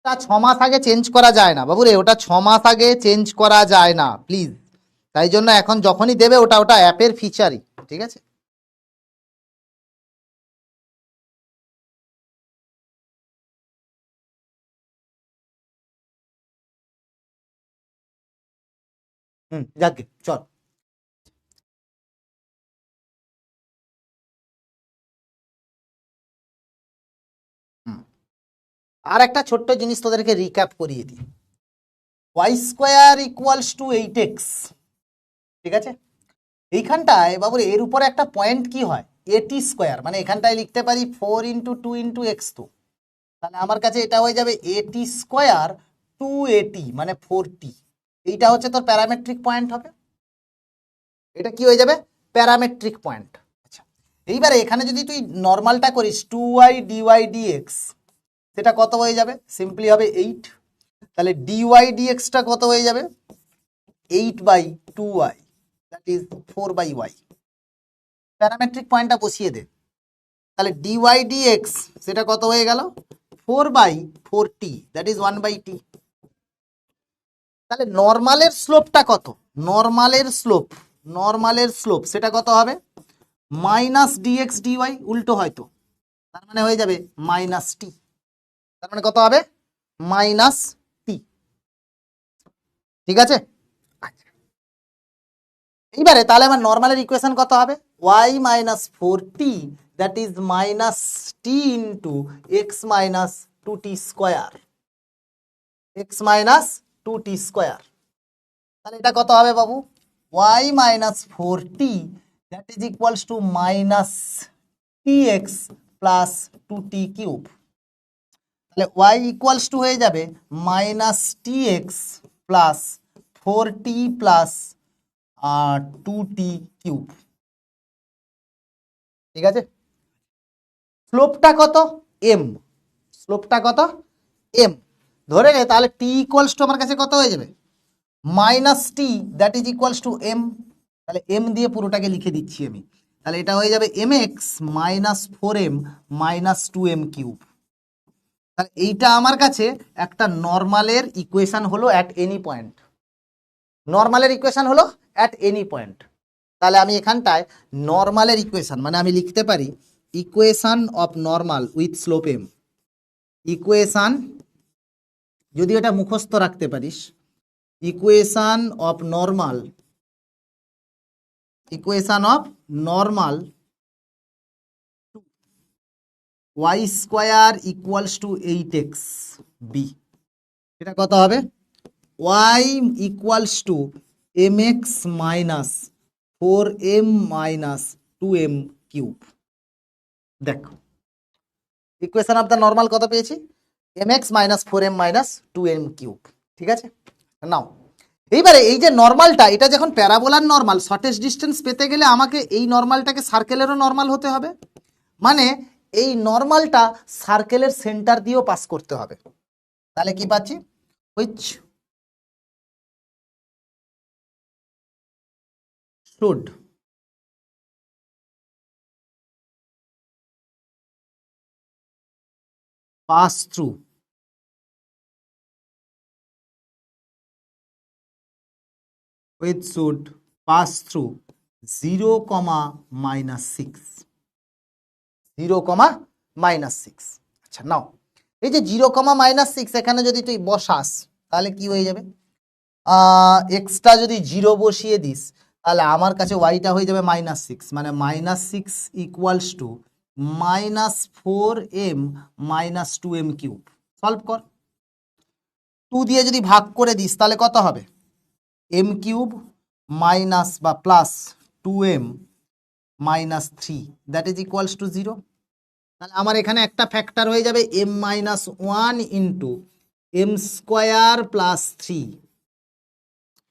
Speaker 1: ওটা 6 মাস আগে চেঞ্জ করা যায় না বাবু রে, ওটা 6 মাস আগে চেঞ্জ করা যায় না প্লিজ। তাই জন্য এখন যখনই দেবে ওটা ওটা অ্যাপের ফিচারই, ঠিক আছে? যাকে চল, আর একটা ছোট্ট জিনিস তোদেরকে রিক্যাপ করিয়ে দিই, Y square equals to 8x, ঠিক আছে। এইখানটায় বাবুর এর উপরে একটা পয়েন্ট কি হয়, এটি স্কোয়ার, মানে এখানটায় লিখতে পারি 4 × 2 × x2, তাহলে আমার কাছে এটা হয়ে যাবে এটি স্কোয়ার 280 মানে 40, এইটা হচ্ছে তোর প্যারামেট্রিক পয়েন্ট হবে, এটা কি হয়ে যাবে প্যারামেট্রিক পয়েন্ট। আচ্ছা, এইবারে এখানে যদি তুই নর্মালটা করিস 2y dy dx, সেটা কত হয়ে যাবে, সিম্পলি হবে 8, তাহলে dy dx-টা কত হয়ে যাবে 8/2y, that is 4/y, parametric পয়েন্টটা বসিয়ে দে, তাহলে dy dx সেটা কত হয়ে গেল 4/4t, দ্যাট ইজ 1/t। তাহলে নর্মালের স্লোপটা কত, নর্মালের স্লোপ সেটা কত হবে মাইনাস dx dy, উল্টো হয়তো, তার মানে হয়ে যাবে মাইনাস টি, তার মানে কত হবে মাইনাস টি, ঠিক আছে। এইবারে তাহলে আমার নর্মালের ইকুয়েশন কত হবে y minus 4t, that is minus T into x minus 2t square, x minus 2t square, তাহলে এটা কত হবে বাবু y minus 4t, that is equals to minus tx plus 2t cube, তাহলে y ইকুয়ালস টু হয়ে যাবে minus tx plus 4t plus 2t cube, ঠিক আছে। স্লোপটা কত m, স্লোপটা কত m, ধরে নে তাহলে t ইকুয়ালস টু আমার কাছে কত হয়ে যাবে minus T, that is equals two m, তাহলে m দিয়ে পুরোটাকে লিখে দিচ্ছি আমি, তাহলে এটা হয়ে যাবে mx minus 4m minus 2m cube, তাহলে এইটা আমার কাছে একটা নর্মালের ইকুয়েশন হলো অ্যাট এনি পয়েন্ট, নর্মালের ইকুয়েশন হলো অ্যাট এনি পয়েন্ট। তাহলে আমি এখানটায় নর্মালের ইকুয়েশন মানে আমি লিখতে পারি equation of normal with slope m, equation, যদি এটা মুখস্থ রাখতে পারিস, equation of normal, equation of normal y square equals to 8x b, এটা কত হবে y equals to mx minus 4m minus 2m cube. দেখো ইকুয়েশন অফ দ্য নর্মাল কত পেয়েছি mx minus 4m minus 2m cube, ঠিক আছে। নাও এইবারে এই যে নর্মালটা, এটা যখন প্যারাবোলার নর্মাল, শর্টেস্ট ডিস্টেন্স পেতে গেলে আমাকে এই নর্মালটাকে সার্কেলেরও নর্মাল হতে হবে, মানে এই নর্মালটা সার্কেলের সেন্টার দিয়েও পাস করতে হবে, তাহলে কি পাচ্ছি which should pass through which should pass through 0, -6, 0, -6। আচ্ছা নাও এই যে 0, -6 এখানে যদি তুই বসাস তাহলে কি হয়ে যাবে, এক্সটা যদি 0 বসিয়ে দিস তাহলে আমার কাছে ওয়াইটা হয়ে যাবে -6, মানে -6 equals to -4m minus 2m cube. Solve কর, 2 দিয়ে যদি ভাগ করে দিস তাহলে কত হবে m কিউব মাইনাস বা plus 2m minus 3, that is equals to 0। তাহলে আমার এখানে একটা ফ্যাক্টর হয়ে যাবে m minus 1 into m square plus 3,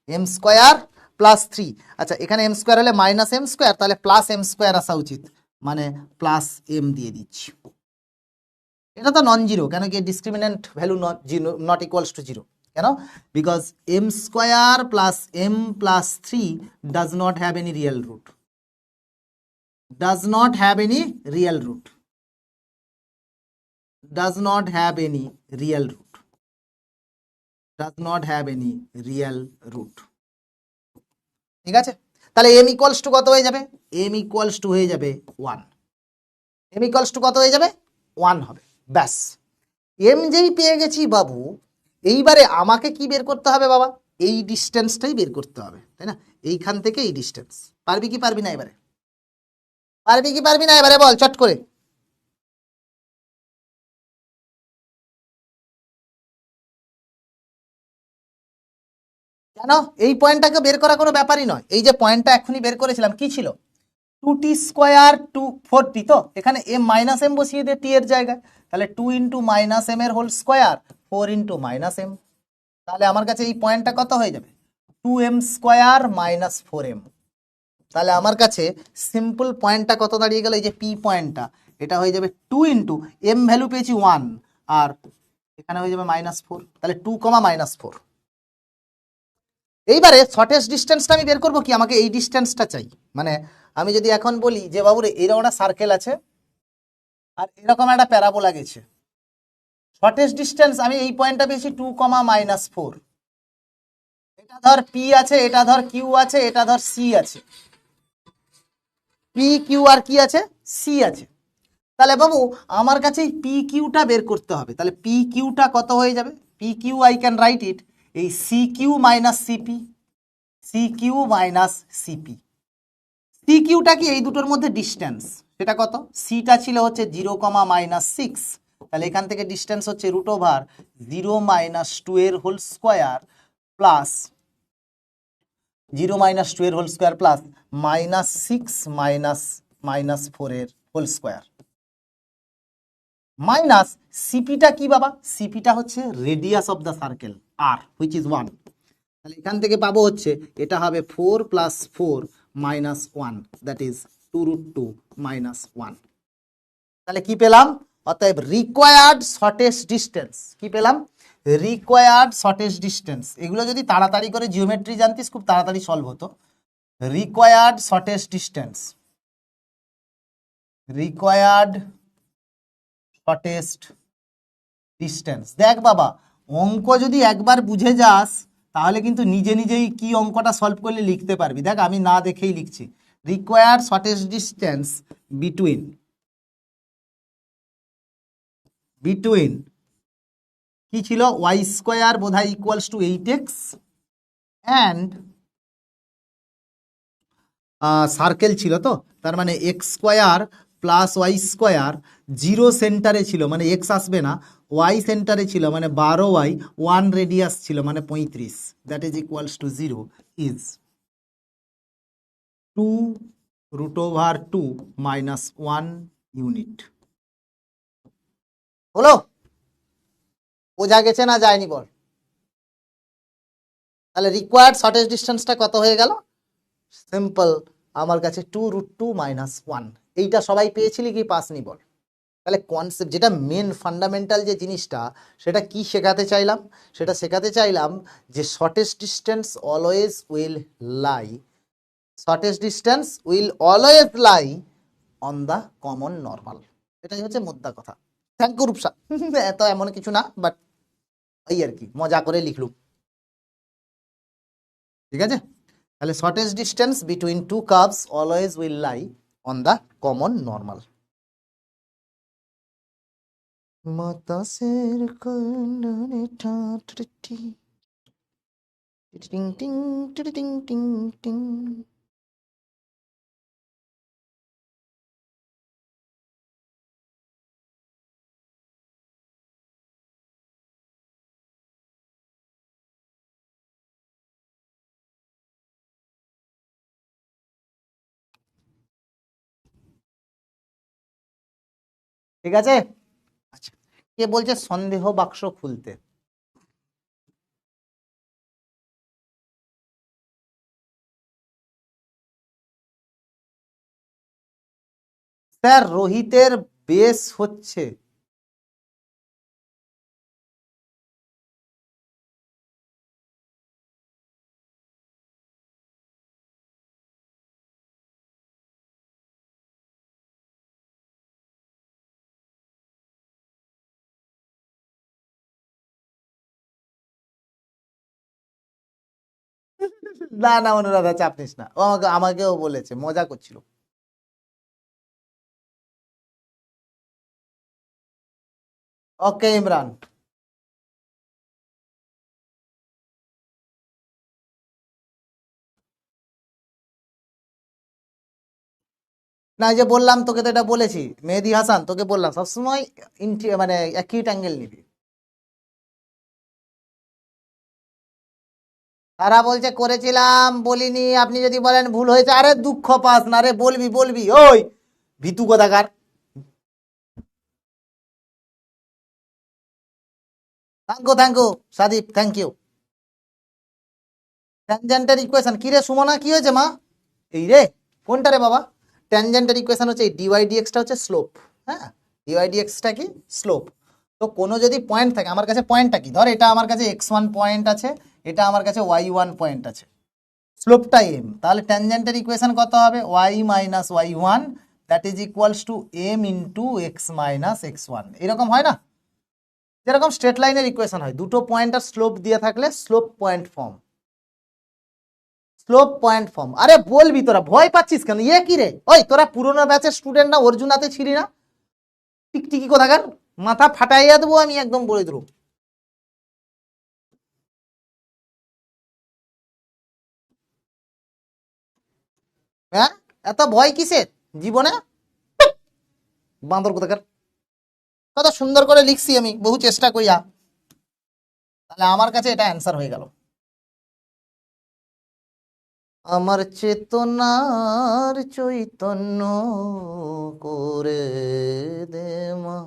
Speaker 1: m square plus 3। আচ্ছা এখানে m স্কোয়ার হলে মাইনাস m স্কোয়ার, তাহলে প্লাস m স্কোয়ার আসা উচিত, মানে প্লাস m দিয়ে দিচ্ছি। এটা তো নন জিরো, কেন কি discriminant value not equals to 0, কেন because m square plus m plus 3 does not have any real root, does not have any real root, does not have any real root, does not have any real root, ঠিক আছে। তাহলে m equals to কত হয়ে যাবে, m equals to হয়ে যাবে 1, m equals to কত হয়ে যাবে 1 হবে, ব্যাস। m যেই পেয়ে গেছি বাবু, এইবারে আমাকে কি বের করতে হবে বাবা, এই ডিস্টেন্সটাই বের করতে হবে, তাই না, এইখান থেকে এই ডিস্টেন্স। পারবি কি পারবি না এবারে, পারবি কি পারবি না এবারে বল চট করে। কেন এই পয়েন্টটাকে বের করা কোনো ব্যাপারই নয়, এই যে পয়েন্টটা এখনই বের করেছিলাম কি ছিল, 2t স্কোয়ার 4t, তো এখানে m মাইনাস এম বসিয়ে দে টি এর জায়গায়, তাহলে 2 ইন্টু মাইনাস এম এর whole square 4 into minus m, তাহলে আমার কাছে এই পয়েন্টটা কত হয়ে যাবে, 2m স্কোয়ার মাইনাস 4m। তাহলে আমার কাছে সিম্পল পয়েন্টটা কত দাঁড়িয়ে গেল, এই যে পি পয়েন্টটা, এটা হয়ে যাবে 2 ইন্টু এম ভ্যালু পেয়েছি 1, আর এখানে হয়ে যাবে -4, তাহলে 2, -4। এইবারে শর্টেস্ট ডিস্টেন্সটা আমি বের করবো কি, আমাকে এই ডিস্টেন্সটা চাই, মানে আমি যদি এখন বলি যে বাবু রে এরকম একটা সার্কেল আছে আর এরকম একটা প্যারাবোলা গেছে, শর্টেস্ট ডিস্টেন্স আমি এই পয়েন্টটা পেয়েছি 2, -4, এটা ধর পি আছে, এটা ধর কিউ আছে, এটা ধর সি আছে, পি কিউ আর কি আছে, সি আছে। তাহলে বাবু আমার কাছে এই পি কিউটা বের করতে হবে, তাহলে পি কিউটা কত হয়ে যাবে, p q I can write it এই c q minus cp, c q minus cp. C কিউটা কি এই দুটোর মধ্যে ডিস্টেন্স, সেটা কত, সিটা ছিল হচ্ছে 0, -6, তাহলে এখান থেকে ডিস্টেন্স হচ্ছে √0 - 2 এর হোল স্কোয়ার প্লাস 0 - 2 এর হোল স্কোয়ার প্লাস -6 - -4 এর হোল স্কোয়ার মাইনাস সিপিটা কি বাবা, সিপিটা হচ্ছে রেডিয়াস অফ দ্য সার্কেল আর হুইচ ইজ 1, তাহলে এখান থেকে পাবো হচ্ছে এটা হবে 4 + 4 - 1, দ্যাট ইজ 2√2 - 1। তাহলে কি পেলাম, অতএব রিকোয়ার্ড শর্টেস্ট ডিস্টেন্স কি পেলাম, রিকোয়ার্ড শর্টেস্ট ডিস্টেন্স, এগুলো যদি তাড়াতাড়ি করে জিওমেট্রি জানতিস খুব তাড়াতাড়ি সলভ হতো। Required shortest distance, required shortest distance. দেখ বাবা অঙ্ক যদি একবার বুঝে যাস তাহলে কিন্তু নিজে নিজেই কি অঙ্কটা সলভ করলে লিখতে পারবি। দেখ আমি না দেখেই লিখছি, রিকোয়ার্ড শর্টেস্ট ডিস্টেন্স বিটুইন কি ছিল, ওয়াই স্কোয়ার বোধহয় equals to 8x and circle ছিল, তো তার মানে x square plus y square, 0 সেন্টারে ছিল মানে এক্স আসবে না, ওয়াই সেন্টারে ছিল মানে 12y, 1 রেডিয়াস ছিল মানে 35, that is equals to 0 is 2√2 - 1 unit. হলো, বোঝা গেছে না যায়নি বল। তাহলে রিকোয়ার্ড শর্টেস্ট ডিস্টেন্সটা কত হয়ে গেল, সিম্পল আমার কাছে 2√2 - 1। এইটা সবাই পেয়েছিলি কি পাসনি বল। তাহলে কনসেপ্ট যেটা মেন ফান্ডামেন্টাল যে জিনিসটা, সেটা কি শেখাতে চাইলাম, সেটা শেখাতে চাইলাম যে shortest distance always will lie, shortest distance will always lie on the common normal, এটাই হচ্ছে মোদ্দা কথা। Thank you Rupsa. এত এমন কিছু না, বাট এই আর কি মজা করে লিখলুম, ঠিক আছে। তাহলে shortest distance between two curves always will lie on the common normal. বাতাসের কন্যে ঠাটটি টিং টিং টিং টিং টিং। ঠিক আছে, আচ্ছা কে বলছে সন্দেহ বাক্স খুলতে, স্যার রোহিতের বেস হচ্ছে, না না অনুরাধা চাপ নিস না, ও আমাকেও বলেছে, মজা করছিল। ওকে ইমরান, না এই যে বললাম তোকে তো এটা বলেছি, মেহেদি হাসান তোকে বললাম সবসময় মানে অ্যাকিউট অ্যাঙ্গেল নিবি। তারা বলছে করেছিলাম, বলিনি। আপনি যদি বলেন ভুল হয়েছে, আরে দুঃখ পাস না রে, বলবি বলবি। ওই ভিতু কোথাকার। Thank you Sadip, thank you. ট্যানজেন্টের ইকুয়েশন কি রে সুমনা, কি হয়েছে মা? এই রে কোনটা রে বাবা? ট্যানজেন্টের ইকুয়েশন হচ্ছে এই ডিওয়াই ডিএক্সটা হচ্ছে স্লোপ। হ্যাঁ, ডিওয়াই ডিএক্সটা কি স্লোপ। তো কোনো যদি পয়েন্ট থাকে, আমার কাছে পয়েন্টটা কি, ধর এটা আমার কাছে x1 পয়েন্ট আছে, এটা আমার কাছে y1 পয়েন্ট আছে, স্লোপটা m, তাহলে ট্যানজেন্টের ইকুয়েশন কত হবে? y minus y1 that is equals two m into x minus x1। এরকম হয় না, যেরকম স্ট্রেট লাইনের ইকুয়েশন হয়, দুটো পয়েন্টার স্লোপ দিয়ে থাকলে slope point form. Slope point form. আরে বলবি, তোরা ভয় পাচ্ছিস কেন? ইয়ে কি রে, ওই তোরা পুরোনো ব্যাচের স্টুডেন্ট না, অর্জুনাতে ছিলি না? টিকটিকি কোথাকার, মাথা ফাটাইয়া দেবো আমি, একদম বলে দেবো। হ্যাঁ, এত ভয় কিসের জীবনে? বাঁদর কোথাকার। কত সুন্দর করে লিখছি আমি, বহু চেষ্টা করিয়া। তাহলে আমার কাছে এটা অ্যান্সার হয়ে গেল। আমার চেতনার চৈতন্য করে দে মা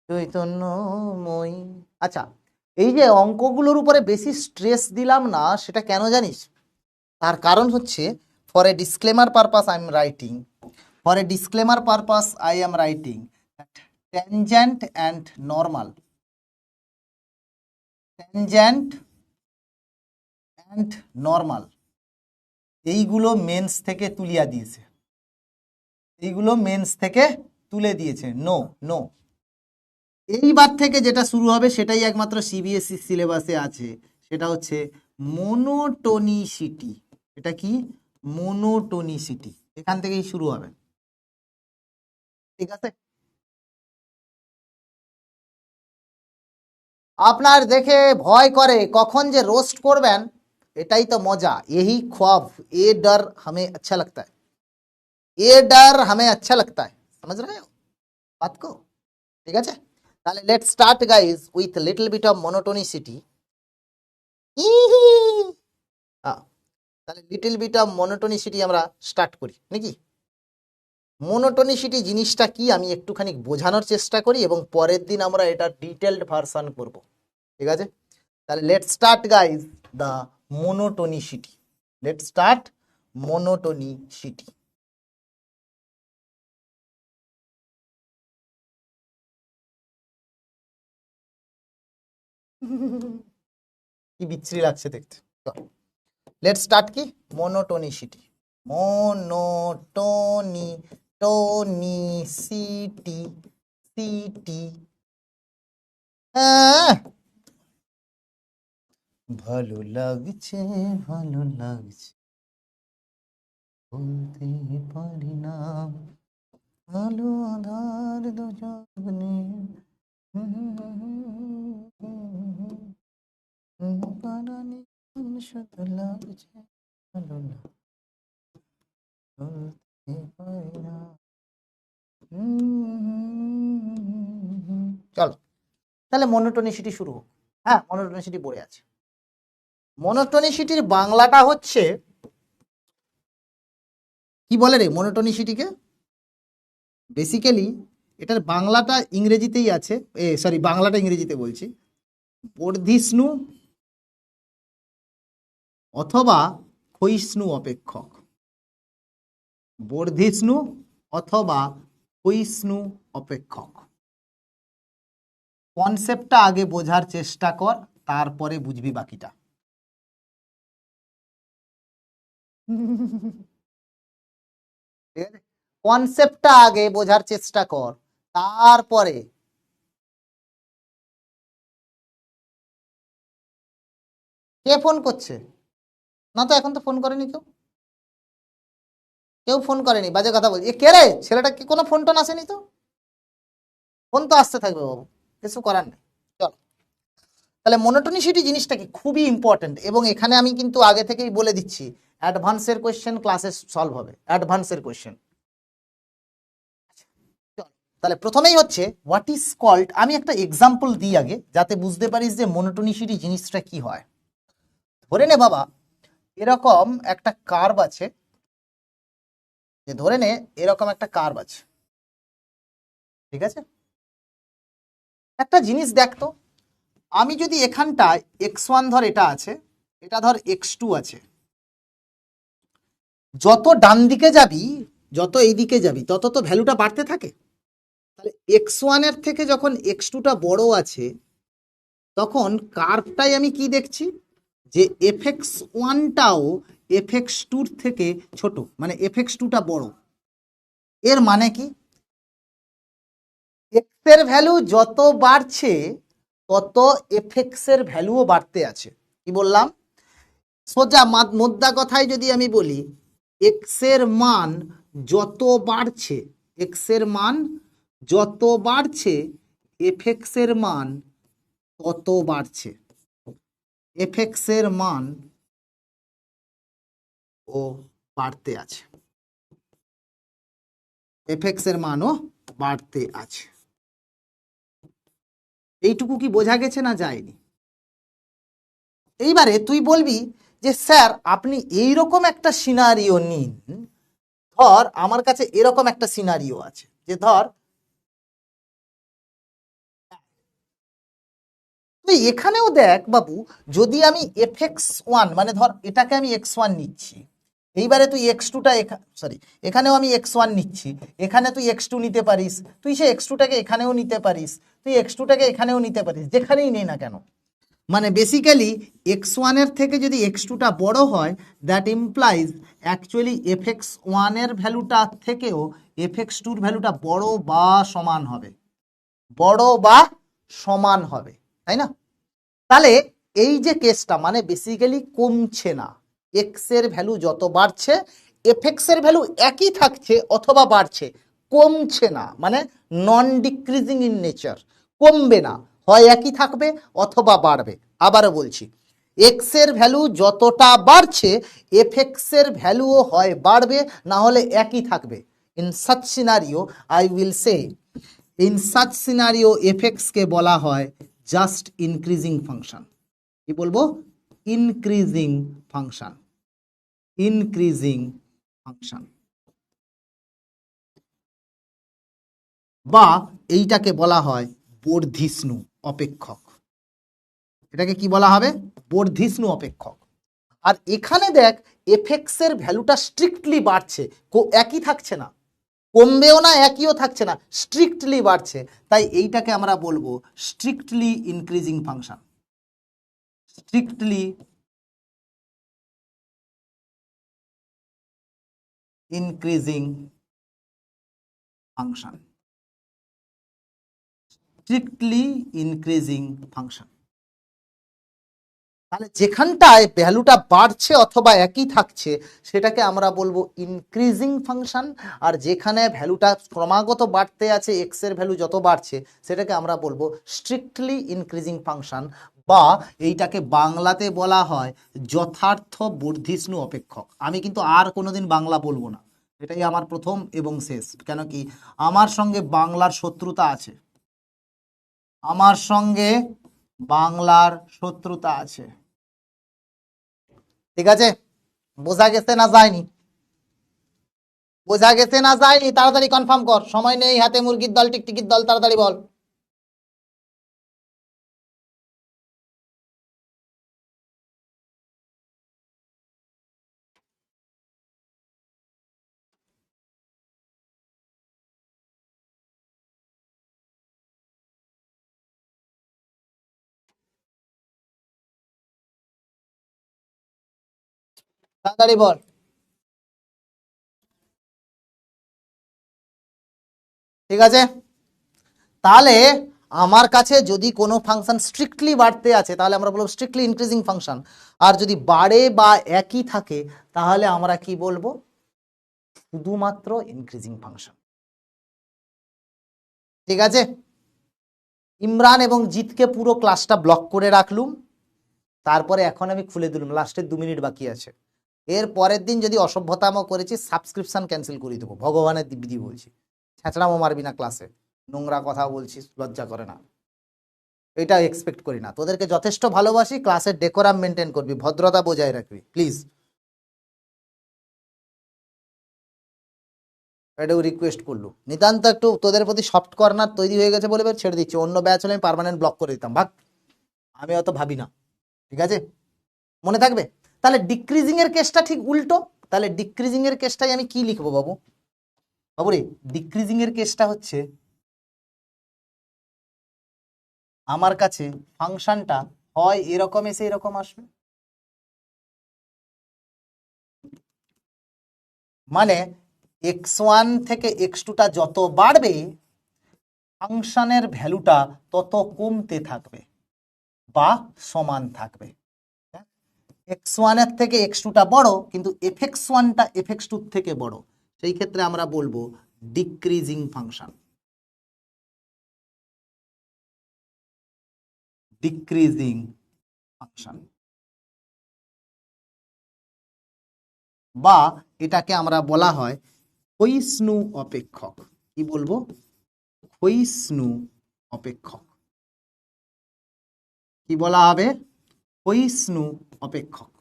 Speaker 1: চৈতন্যময়ী। আচ্ছা, এই যে অঙ্কগুলোর উপরে বেশি স্ট্রেস দিলাম না, সেটা কেন জানিস? তার কারণ হচ্ছে, for a disclaimer purpose I am writing, for a disclaimer purpose I am writing tangent and normal, tangent and normal এইগুলো মেন্স থেকে তুলিয়া দিয়েছে, এইগুলো মেন্স থেকে তুলে দিয়েছে। নো নো, এইবার থেকে যেটা শুরু হবে সেটাই একমাত্র সিবিএসই সিলেবাসে আছে, সেটা হচ্ছে মোনোটোনিসিটি। এটা কি? মোনোটোনিসিটি, এখান থেকেই শুরু হবে। ঠিক আছে, আপনার দেখে ভয় করে কখন যে রোস্ট করবেন, এটাই তো মজা। यही ख्वाब, ये डर हमें अच्छा लगता है, ये डर हमें अच्छा लगता है। समझ रहे हो बात को? ঠিক আছে, তাহলে let's start guys with little bit of monotonicity. তাহলে লিটল বিট অফ মনোটোনিসিটি আমরা স্টার্ট করি নাকি? মনোটোনিসিটি জিনিসটা কি আমি একটুখানি বোঝানোর চেষ্টা করি, এবং পরের দিন আমরা এটা ডিটেলড ভার্সন করব। ঠিক আছে, তাহলে let's start guys the monotonicity. Let's start monotonicity. কি বিচ্ছিরি লাগছে দেখতে। লেটস স্টার্ট কি মোনোটোনিসিটি। মোনোটোনি টোনিসিটি সিটি। ভালো লাগছে, ভালো লাগছে, বলতে পারি না, আলো আধার দু জগনে পারানি শুধু লাগছে, ভালো না, বলতে পারি না। চলো তাহলে মনোটোনিসিটি শুরু হোক। হ্যাঁ, মনোটোনিসিটি পড়ে আছে। মনোটোনিসিটির বাংলাটা হচ্ছে কি বলে রে মনোটোনিসিটিকে? বেসিক্যালি এটার বাংলাটা ইংরেজিতেই আছে, সরি বাংলাটা ইংরেজিতে বলছি, বর্ধিষ্ণু অথবা ক্ষয়িষ্ণু অপেক্ষক। বর্ধিষ্ণু অথবা ক্ষয়িষ্ণু অপেক্ষক। কনসেপ্টটা আগে বোঝার চেষ্টা কর, তারপরে বুঝবি বাকিটা। ঠিক আছে, কনসেপ্টটা আগে বোঝার চেষ্টা কর, তারপরে। কে ফোন করছে? না তো, এখন তো ফোন করেনি কেউ, কেউ ফোন করেনি, বাজে কথা বলছি। কে রে, ছেলেটা কি কোনো ফোন টোন আসেনি তো? ফোন তো আসতে থাকবে বাবু, কিছু করার নেই। চলো তাহলে মনোটোনিসিটি জিনিসটা কি, খুবই ইম্পর্টেন্ট, এবং এখানে আমি কিন্তু আগে থেকেই বলে দিচ্ছি অ্যাডভান্সের কোয়েশ্চেন ক্লাসে সলভ হবে, অ্যাডভান্সের কোয়েশ্চেন। তাহলে প্রথমেই হচ্ছে হোয়াট ইজ কল্ড, আমি একটা এক্সাম্পল দিই আগে যাতে বুঝতে পারিস যে মনোটোনিসিটি জিনিসটা কি হয়। ধরে নে বাবা এরকম একটা কার্ভ আছে, যে ধরে নে এরকম একটা কার্ভ আছে, ঠিক আছে? একটা জিনিস দেখতো, আমি যদি এখানটায় x1 ধর এটা আছে, এটা ধর x2 আছে, যত ডান দিকে যাবি, যত এই দিকে যাবি, তত তো ভ্যালুটা বাড়তে থাকে। তাহলে x1 এর থেকে যখন x2 টা বড় আছে, তখন কার্ভটাই আমি কি দেখছি, যে fx1 টাও fx2 এর থেকে ছোট, মানে fx2 টা বড়। এর মানে কি, x এর ভ্যালু যত বাড়ছে তত fx এর ভ্যালুও বাড়তে আছে। কি বললাম? সোজা মোদ্দা কথায় যদি আমি বলি, x এর মান যত বাড়ছে, x এর মান যত বাড়ছে fx এর মান তত বাড়ছে, fx এর মান ও বাড়তে আছে, fx এর মানও বাড়তে আছে। এইটুকু কি বোঝা গেছে না যায়নি? এইবারে তুই বলবি যে স্যার আপনি এইরকম একটা সিনারিও নিন, ধর আমার কাছে এরকম একটা সিনারিও আছে, যে ধর তুই এখানেও দেখ বাবু, যদি আমি fx1 মানে ধর এটাকে আমি x1 নিচ্ছি, এইবারে তুই x2 টা সরি এখানেও আমি x1 নিচ্ছি, এখানে তুই x2 নিতে পারিস, তুই সে x2 টাকে এখানেও নিতে পারিস, তুই x2 টাকে এখানেও নিতে পারিস, যেখানেই নে না কেন। মানে বেসিক্যালি x1 এর থেকে যদি x2 টা বড় হয়, দ্যাট ইমপ্লাইজ অ্যাকচুয়ালি fx1 এর ভ্যালুটা থেকেও fx2 এর ভ্যালুটা বড় বা সমান হবে, বড় বা সমান হবে, তাই না? তাহলে এই যে কেসটা, মানে বেসিক্যালি কমছে না, এক্স এর ভ্যালু যত বাড়ছে এফএক্স এর ভ্যালু একই থাকছে অথবা বাড়ছে, কমছে না, মানে নন ডিক্রিজিং ইন নেচার, কমবে না, হয় একই থাকবে অথবা বাড়বে। আবারও বলছি, এক্স এর ভ্যালু যতটা বাড়ছে এফএক্স এর ভ্যালুও হয় বাড়বে, না হলে একই থাকবে। In such scenario I will say, in such scenario f x কে বলা হয় জাস্ট ইনক্রিজিং ফাংশন। কি বলবো? ইনক্রিজিং ফাংশন, ইনক্রিজিং ফাংশন, বা এইটাকে বলা হয় বর্ধিষ্ণু অপেক্ষক। এটাকে কি বলা হবে? বর্ধিষ্ণু অপেক্ষক। আর এখানে দেখ এফএক্স এর ভ্যালুটা স্ট্রিক্টলি বাড়ছে, একই থাকছে না, কমবেও না একইও থাকছে না, স্ট্রিক্টলি বাড়ছে, তাই এইটাকে আমরা বলবো strictly increasing function, strictly increasing function, strictly increasing function. তাহলে যেখানটায় ভ্যালুটা বাড়ছে অথবা একই থাকছে সেটাকে আমরা বলবো ইনক্রিজিং ফাংশন, আর যেখানে ভ্যালুটা ক্রমাগত বাড়তে আছে, এক্স এর ভ্যালু যত বাড়ছে, সেটাকে আমরা বলবো স্ট্রিক্টলি ইনক্রিজিং ফাংশন, বা এইটাকে বাংলাতে বলা হয় যথার্থ বর্ধিষ্ণু অপেক্ষক। আমি কিন্তু আর কোনোদিন বাংলা বলবো না, এটাই আমার প্রথম এবং শেষ। কেন কি, আমার সঙ্গে বাংলার শত্রুতা আছে, আমার সঙ্গে বাংলার শত্রুতা আছে, ঠিক আছে? বোঝা গেছে না যায়নি? বোঝা গেছে না যায়নি? তাড়াতাড়ি কনফার্ম কর, সময় নেই হাতে, মুরগির দল টিকটিকির দল, তাড়াতাড়ি বল। তাড়াতাড়ি বল। ঠিক আছে, তাহলে আমার কাছে যদি কোনো ফাংশন স্ট্রিক্টলি বাড়তে আছে তাহলে আমরা বলবো স্ট্রিক্টলি ইনক্রিজিং ফাংশন, আর যদি বাড়ে বা একই থাকে তাহলে আমরা কি বলবো? শুধুমাত্র ইনক্রিজিং ফাংশন। ঠিক আছে, ইমরান এবং জিতকে পুরো ক্লাসটা ব্লক করে রাখলুম, তারপরে এখন আমি খুলে দিলাম, লাস্টের 2 মিনিট বাকি আছে। এর পরের দিন যদি অসভ্যতামো করেছি সাবস্ক্রিপশন ক্যান্সেল করে দেবো, ভগবানের দিব্যি বলছি। ছ্যাঁচড়ামো মারবি না ক্লাসে, নোংরা কথা বলছিস, লজ্জা করে না। এটা এক্সপেক্ট করি না, তোদেরকে যথেষ্ট ভালোবাসি, ক্লাসের ডেকোরাম মেনটেন করবি, ভদ্রতা বজায় রাখবি প্লিজ, এটাও রিকোয়েস্ট করলু। নিতান্ত একটু তোদের প্রতি সফট কর্নার তৈরি হয়ে গেছে বলে এবার ছেড়ে দিচ্ছি, অন্য ব্যাচ হলে আমি পার্মানেন্ট ব্লক করে দিতাম, ভাগ, আমি অত ভাবি না, ঠিক আছে, মনে থাকবে। তাহলে ডিক্রিজিং এর কেসটা ঠিক উল্টো, তাহলে ডিক্রিজিং এর কেসটাই আমি কি লিখবো বাবু, বাবু রে ডিক্রিজিং এর কেসটা হচ্ছে আমার কাছে ফাংশনটা হয় এরকম এসে এরকম আসবে, মানে x1 থেকে x2টা যত বাড়বে ফাংশনের ভ্যালুটা তত কমতে থাকবে বা সমান থাকবে। x1 এর থেকে x2টা বড় কিন্তু fx1টা fx2 থেকে বড়, সেই ক্ষেত্রে আমরা বলবো ডিক্রিজিং ফাংশন, ডিক্রিজিং ফাংশন, বা এটাকে আমরা বলা হয় ক্ষয়িষ্ণু অপেক্ষক। কি বলবো? ক্ষয়িষ্ণু অপেক্ষক। কি বলা হবে? ক্ষয়িষ্ণু অপেক্ষক।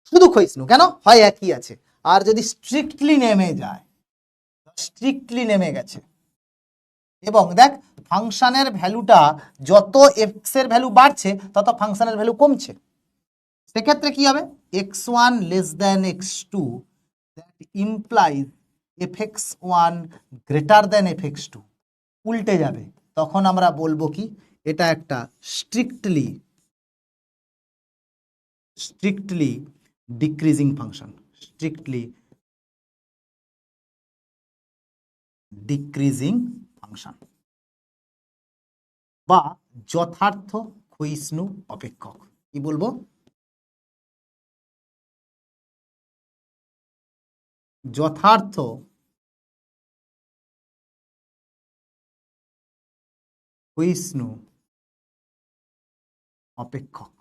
Speaker 1: শুধু ক্ষয়িষ্ণু কেন হয়, একই আছে। আর যদি স্ট্রিক্টলি নেমে যায়, স্ট্রিক্টলি নেমে গেছে এবং দেখ ফাংশনের ভ্যালুটা যত এক্স এর ভ্যালু বাড়ছে তত ফাংশনের ভ্যালু কমছে, সেক্ষেত্রে কি হবে? x1 less than x2 that implies fx1 greater than fx2 উল্টে যাবে, তখন আমরা বলবো কি এটা একটা strictly decreasing function, strictly decreasing function বা যথার্থ ক্ষয়িষ্ণু অপেক্ষক। কি বলবো? যথার্থ ক্ষয়িষ্ণু অপেক্ষক।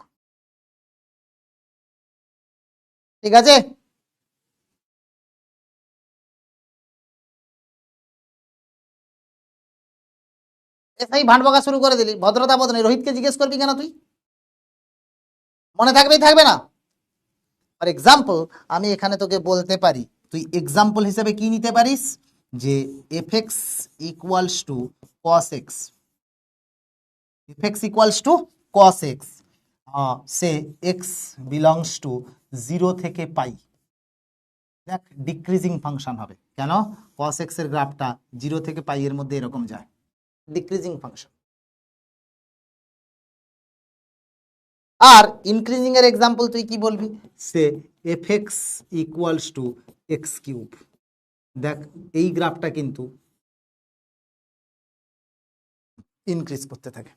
Speaker 1: ঠিক আছে, এসআই ভাঁট বকা শুরু করে দিলি, ভদ্রতা বোধ নেই। রোহিতকে জিজ্ঞেস করবি কেন তুই? মনে থাকবেই থাকবে না। ফর এক্সাম্পল আমি এখানে তোকে বলতে পারি, তুই এক্সাম্পল হিসেবে কি নিতে পারিস, যে fx equals to cos x, fx equals to cos x, say x belongs to 0 থেকে পাই, দেখ ডিক্রিজিং ফাংশন হবে। কেন? cos x এর গ্রাফটা 0 থেকে পাই এর মধ্যে এরকম যায়, ডিক্রিজিং ফাংশন। আর ইনক্রিজিং এর এক্সাম্পল তুই কি বলবি, সে fx equals to x cube, দেখ এই গ্রাফটা কিন্তু ইনক্রিজ করতে থাকে।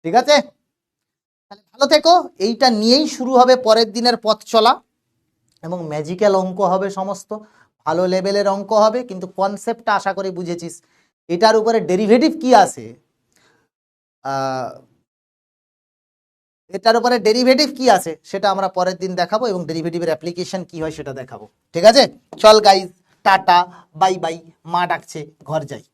Speaker 1: ঠিক আছে, তাহলে ভালো থেকো। এইটা নিয়েই শুরু হবে পরের দিনের পথ চলা, এবং ম্যাজিক্যাল অঙ্ক হবে, সমস্ত ভালো লেভেলের অঙ্ক হবে, কিন্তু কনসেপ্টটা আশা করি বুঝেছিস। এটার উপরে ডেরিভেটিভ কি আসে, এটার উপরে ডেরিভেটিভ কি আছে সেটা আমরা পরের দিন দেখাবো, এবং ডেরিভেটিভের অ্যাপ্লিকেশন কি হয় সেটা দেখাবো। ঠিক আছে, চল গাইজ, টাটা বাই বাই, মা ডাকছে, ঘর যাই।